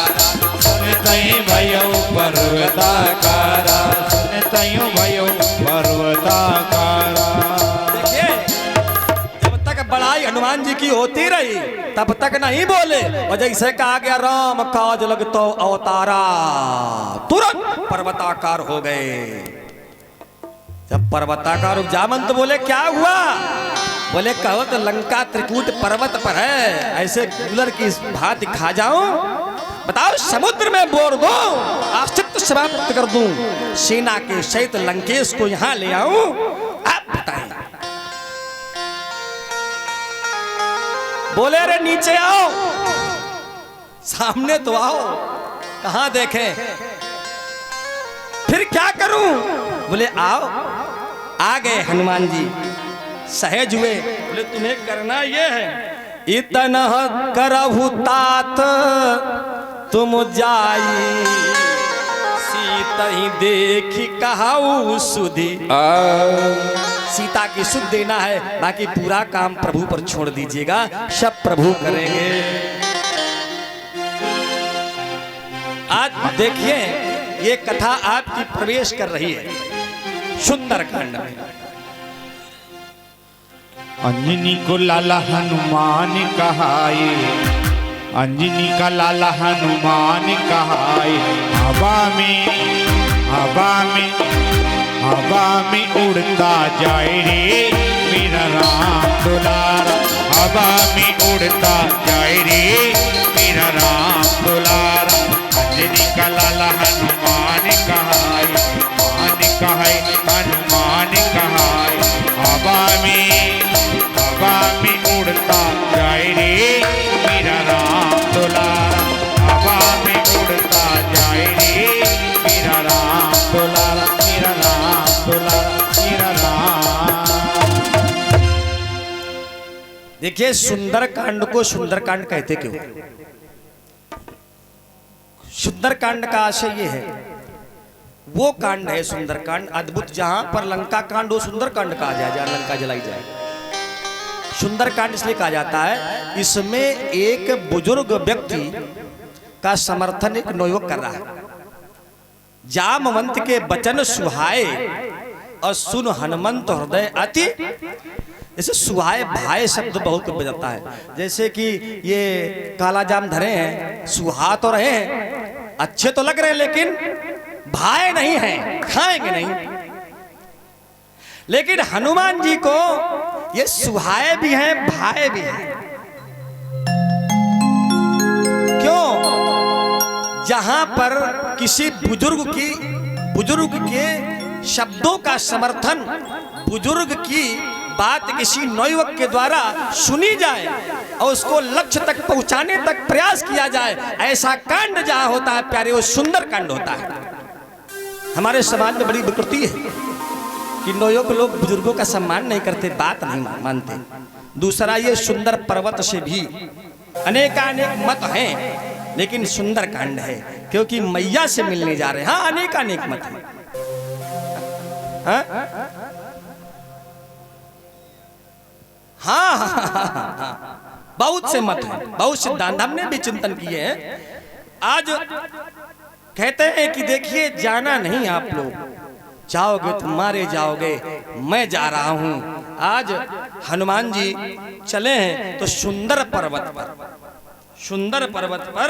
सुनतहि भयउ पर्वताकारा, सुनतहि भयउ पर्वताकारा। देखिए जब तक बड़ाई हनुमान जी की होती रही तब तक नहीं बोले, और जैसे कहा गया राम काज लग तो अवतारा, तुरंत पर्वताकार हो गए। जब पर्वताकार जामंत बोले क्या हुआ? बोले कहो तो लंका त्रिकूट पर्वत पर है, ऐसे कूलर की भांति खा जाऊं? बताओ समुद्र में बोर दो, अस्तित्व समाप्त कर दूं, सेना के सहित लंकेश को यहां ले आऊं? आप बताएं। बोले रे नीचे आओ, सामने तो आओ, कहां देखें? फिर क्या करूं? बोले आओ। आ गए हनुमान जी, सहज हुए। बोले तुम्हें करना ये है, इतना करहु तात तुम जाई, सीता ही देखी कहाऊ सुधी। सीता की सुध देना है, बाकी पूरा काम प्रभु पर छोड़ दीजिएगा, सब प्रभु करेंगे। आज देखिए ये कथा आपकी प्रवेश कर रही है सुंदर कांड में। अंजनी को लाला हनुमान कहाए, अंजनी का लाला हनुमान कहाए, हवा में उड़ता जाए रे मेरा राम दुलारा, हवा में उड़ता जाए रे मेरा राम दुलारा। अंजनी का लाला हनुमान कहाए, हनुमान कहाए, हवा में उड़ता जाए रे मेरा राम दुलारा, हवा में उड़ता जाए रे मेरा राम दुलारा, मेरा राम दुलारा, मेरा राम। देखिए सुंदर कांड को सुंदर कांड कहते क्यों? सुंदर कांड का आशय ये है, वो कांड है सुंदर कांड अद्भुत, जहां पर लंका कांड वो सुंदर कांड कहा जाए, जहां लंका जलाई जाए। सुंदर कांड इसलिए कहा जाता है, इसमें एक बुजुर्ग व्यक्ति का समर्थन एक नवयुवक कर रहा है। जामवंत के वचन सुहाए और सुन हनुमंत हृदय अति। जैसे सुहाए भाई शब्द बहुत बजाता है, जैसे कि ये काला जाम धरे हैं, सुहा तो रहे हैं, अच्छे तो लग रहे हैं, लेकिन भाई नहीं है, खाएंगे नहीं। लेकिन हनुमान जी को ये सुहाए भी हैं, भाई भी हैं। क्यों? जहां पर किसी बुजुर्ग के शब्दों का समर्थन, बुजुर्ग की बात किसी नौयुवक के द्वारा सुनी जाए और उसको लक्ष्य तक पहुंचाने तक प्रयास किया जाए, ऐसा कांड जहां होता है प्यारे, वो सुंदर कांड होता है। हमारे समाज में बड़ी विकृति है कि नौयुवक लोग बुजुर्गों का सम्मान नहीं करते, बात नहीं मानते। दूसरा, ये सुंदर पर्वत से भी अनेकानेक मत हैं, लेकिन सुंदर कांड है क्योंकि मैया से मिलने जा रहे हैं। हाँ, अनेकानेक मत हैं। हाँ? हाँ, बहुत से मत हैं, बहुत सिद्धांत हमने भी चिंतन किए हैं। आज कहते हैं कि देखिए, जाना नहीं, आप लोग जाओगे तो मारे जाओगे, मैं जा रहा हूं। आज हनुमान जी चले हैं तो सुंदर पर्वत पर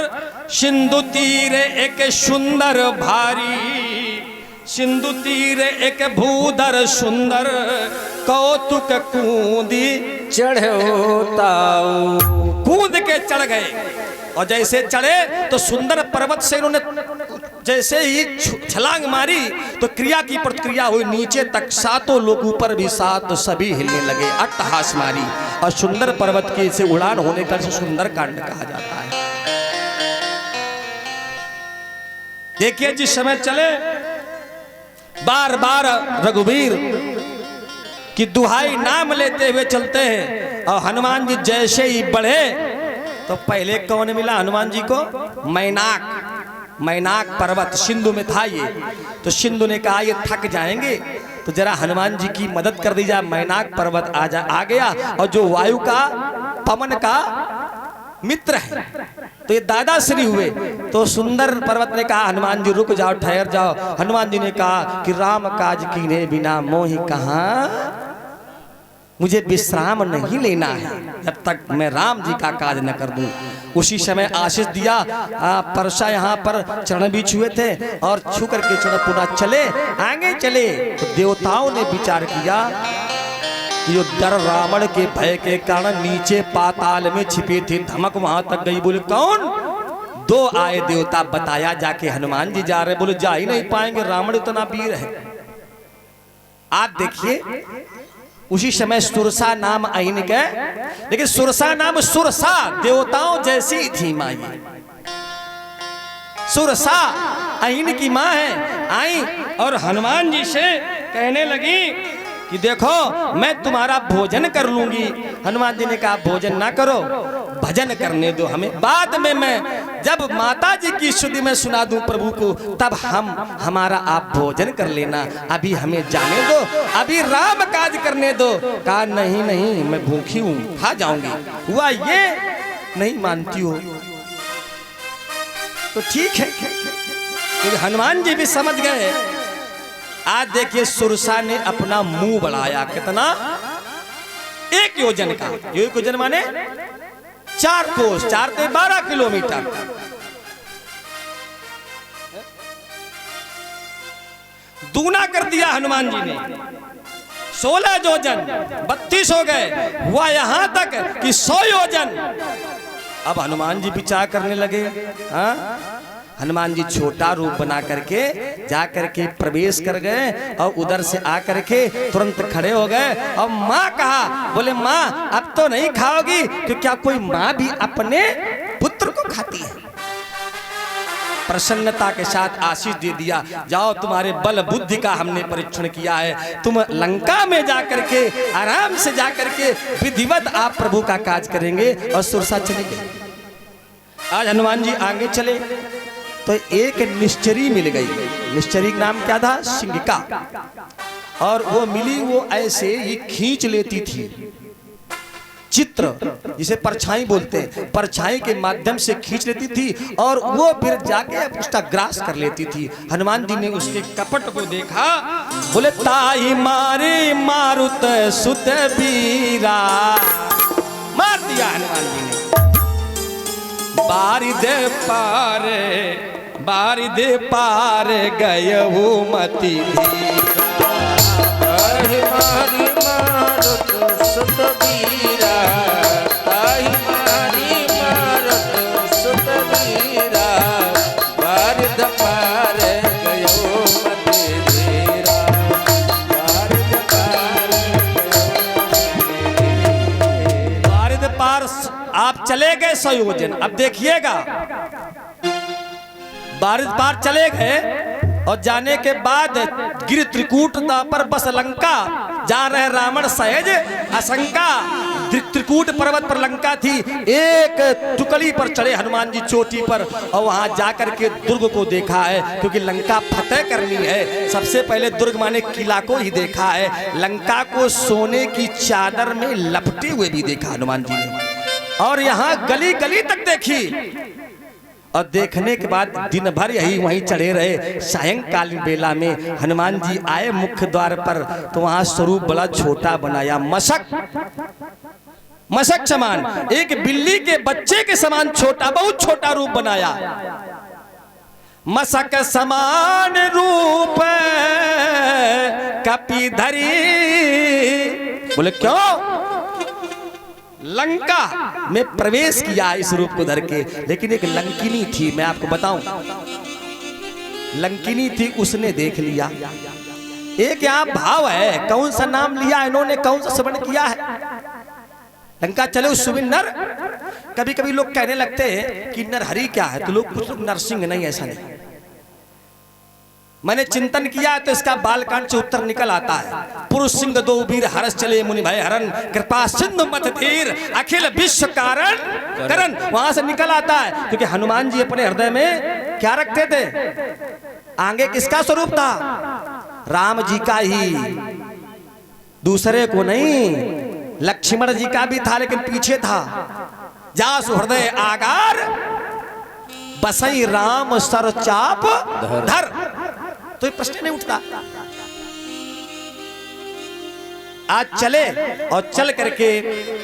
सिंधु तीर एक सुंदर भारी, सिंधु तीर एक भूधर सुंदर, कौतुक कूदी चढ़ोताऊ। कूद के चढ़ गए और जैसे चढ़े तो सुंदर पर्वत से इन्होंने जैसे ही छलांग मारी तो क्रिया की प्रतिक्रिया हुई, नीचे तक सातों लोग ऊपर भी सात, सभी हिलने लगे, अट्टहास मारी। और सुंदर पर्वत की से उड़ान होने का सुंदर कांड कहा जाता है। देखिए, जिस समय चले बार बार रघुवीर की दुहाई नाम लेते हुए चलते हैं और हनुमान जी जैसे ही बढ़े तो पहले कौन मिला हनुमान जी को? मैनाक पर्वत सिंधु में था ये। तो सिंधु ने कहा ये थक जाएंगे तो जरा हनुमान जी की मदद कर दी जाए। मैनाक पर्वत आ गया और जो वायु का, पवन का मित्र है, तो ये दादाश्री हुए। तो सुंदर पर्वत ने कहा हनुमान जी रुक जाओ, ठहर जाओ। हनुमान जी ने कहा कि राम काज कीने बिना मोहि कहाँ, मुझे विश्राम नहीं लेना है जब तक मैं राम जी का काज न कर दूं। उसी समय आशीष दिया। परसा यहाँ पर चरण भी छुए थे और छू करके चरण पुनः चले, आगे चले। तो देवताओं ने विचार किया जो डर रावण के भय के कारण नीचे पाताल में छिपे थे, धमक वहां तक गई। बोले कौन? दो आए देवता, बताया जाके हनुमान जी जा रहे। बोले जा ही नहीं पाएंगे, रावण इतना वीर है। आप देखिए, उसी समय सुरसा नाम आईन के, लेकिन सुरसा नाम सुरसा देवताओं जैसी थी माँ। ये सुरसा आईन की माँ है। आई और हनुमान जी से कहने लगी कि देखो मैं तुम्हारा भोजन कर लूंगी। हनुमान जी ने कहा भोजन ना करो, भजन करने दो हमें, बाद में मैं जब माता जी की स्तुति में सुना दूं प्रभु को तब हमारा आप भोजन कर लेना, अभी हमें जाने दो, अभी राम काज करने दो। कहा नहीं नहीं, मैं भूखी हूं, खा जाऊंगी। हुआ ये नहीं मानती हो तो ठीक है, क्योंकि हनुमान जी भी समझ गए। आज देखिए सुरसा ने अपना मुंह बढ़ाया, कितना? 1 योजन का। 1 योजन माने 4 कोस, 4 से 12 किलोमीटर। दूना कर दिया हनुमान जी ने। 16 योजन 32 हो गए। हुआ यहां तक कि 100 योजन। अब हनुमान जी विचार करने लगे। हाँ, हनुमान जी छोटा रूप बना करके जा करके प्रवेश कर गए और उधर से आ करके तुरंत खड़े हो गए और माँ कहा। बोले माँ अब तो नहीं खाओगी? तो क्या कोई माँ भी अपने पुत्र को खाती है? प्रसन्नता के साथ आशीष दे दिया, जाओ तुम्हारे बल बुद्धि का हमने परीक्षण किया है, तुम लंका में जाकर के आराम से जाकर के विधिवत आप प्रभु का काज करेंगे। और सुरसा चले गए। आज हनुमान जी आगे चले तो एक निश्चरी मिल गई। निश्चरी का नाम क्या था? सिंगिका। और वो मिली, वो ऐसे ही खींच लेती थी चित्र, जिसे परछाई बोलते हैं, परछाई के माध्यम से खींच लेती थी और वो फिर जाके उसका ग्रास कर लेती थी। हनुमान जी ने उसके कपट को देखा। बोले ताई मारे मारुत सुत बीरा, मार दिया हनुमान जी ने। बारी दे पार गय वो मती ताहि मारी मारुत सुत बीरा, ताहि मारी मारुत सुत बीरा, आप चले गए 100 योजन। अब देखिएगा, बारिश पार चले गए और जाने के बाद गिर त्रिकूट पर बस लंका, जा रहे रावण सहज आशंका। त्रिकूट पर्वत पर लंका थी, एक टुकड़ी पर चढ़े हनुमान जी चोटी पर और वहां जाकर के दुर्ग को देखा है, क्योंकि लंका फतेह करनी है। सबसे पहले दुर्ग माने किला को ही देखा है। लंका को सोने की चादर में लपटे हुए भी देखा हनुमान जी ने, और यहाँ गली गली तक देखी। और देखने के बाद दिन भर यही वहीं चढ़े रहे। सायंकालीन बेला में हनुमान जी आए मुख्य द्वार पर, तो वहां स्वरूप बड़ा छोटा बनाया, मशक समान, एक बिल्ली के बच्चे के समान छोटा, बहुत छोटा रूप बनाया। मशक समान रूप कपिधरी। बोले क्यों? लंका में प्रवेश किया इस रूप को धर के। लेकिन एक लंकिनी थी, मैं आपको बताऊं, लंकिनी थी, उसने देख लिया। एक यहाँ भाव है, कौन सा नाम लिया इन्होंने, कौन सा श्रवण किया है। लंका चले उस सुबिन नर। कभी कभी लोग कहने लगते हैं कि नरहरि क्या है, तो लोग कुछ नरसिंह नहीं, ऐसा नहीं। मैंने चिंतन किया तो इसका बालकांड से उत्तर निकल आता है। पुरुष सिंह दो वीर हरस चले मुनि भय हरन, कृपा सिंधु मत धीर अखिल विश्व कारण करण, वहां से निकल आता है। क्योंकि हनुमान जी अपने हृदय में क्या रखते थे? आगे किसका स्वरूप था? राम जी का ही, दूसरे को नहीं। लक्ष्मण जी का भी था लेकिन पीछे था। जासु हृदय आगार बसई राम सर चाप धर। तो ये प्रश्न नहीं उठता। आज चले और चल करके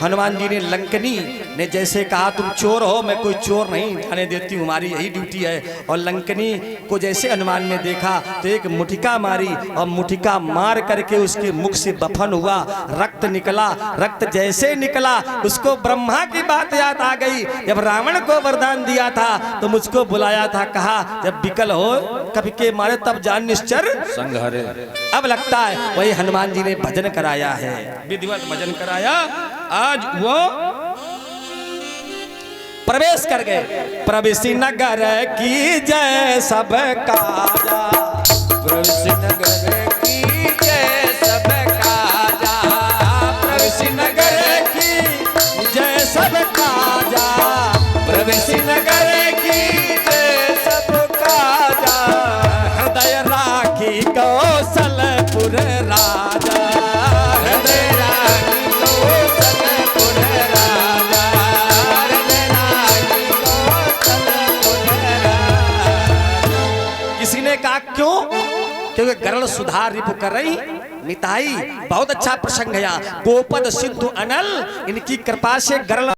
हनुमान जी ने, लंकनी ने जैसे कहा तुम चोर हो, मैं कोई चोर नहीं, जाने देती हूँ, हमारी यही ड्यूटी है। और लंकनी को जैसे हनुमान ने देखा तो एक मुठिका मारी, और मुठिका मार करके उसके मुख से बफन हुआ, रक्त निकला। रक्त जैसे निकला उसको ब्रह्मा की बात याद आ गई। जब रावण को वरदान दिया था तो मुझको बुलाया था, कहा जब विकल हो कभी के मारे तब जान निश्चर संघारे। अब लगता है वही हनुमान जी ने भजन कराया है, विधिवत भजन कराया। आज वो प्रवेश कर गए। प्रवेशी नगर की जय सब काजा, प्रवेशी नगर की जय सब काजा, प्रवेशी नगर की जय सब काजा, प्रवेशी नगर की जय सब काजा। हृदय राखी कौशलपुर राजा, हृदय राखी कौशलपुर राजा, हृदय राखी कौशलपुर राजा। किसी ने कहा क्यों? क्योंकि गरुड़ सुधार रिपु कर रही मिताई। बहुत अच्छा प्रसंग है यहाँ। गोपद सिद्धू अनल, इनकी कृपा से गरुड़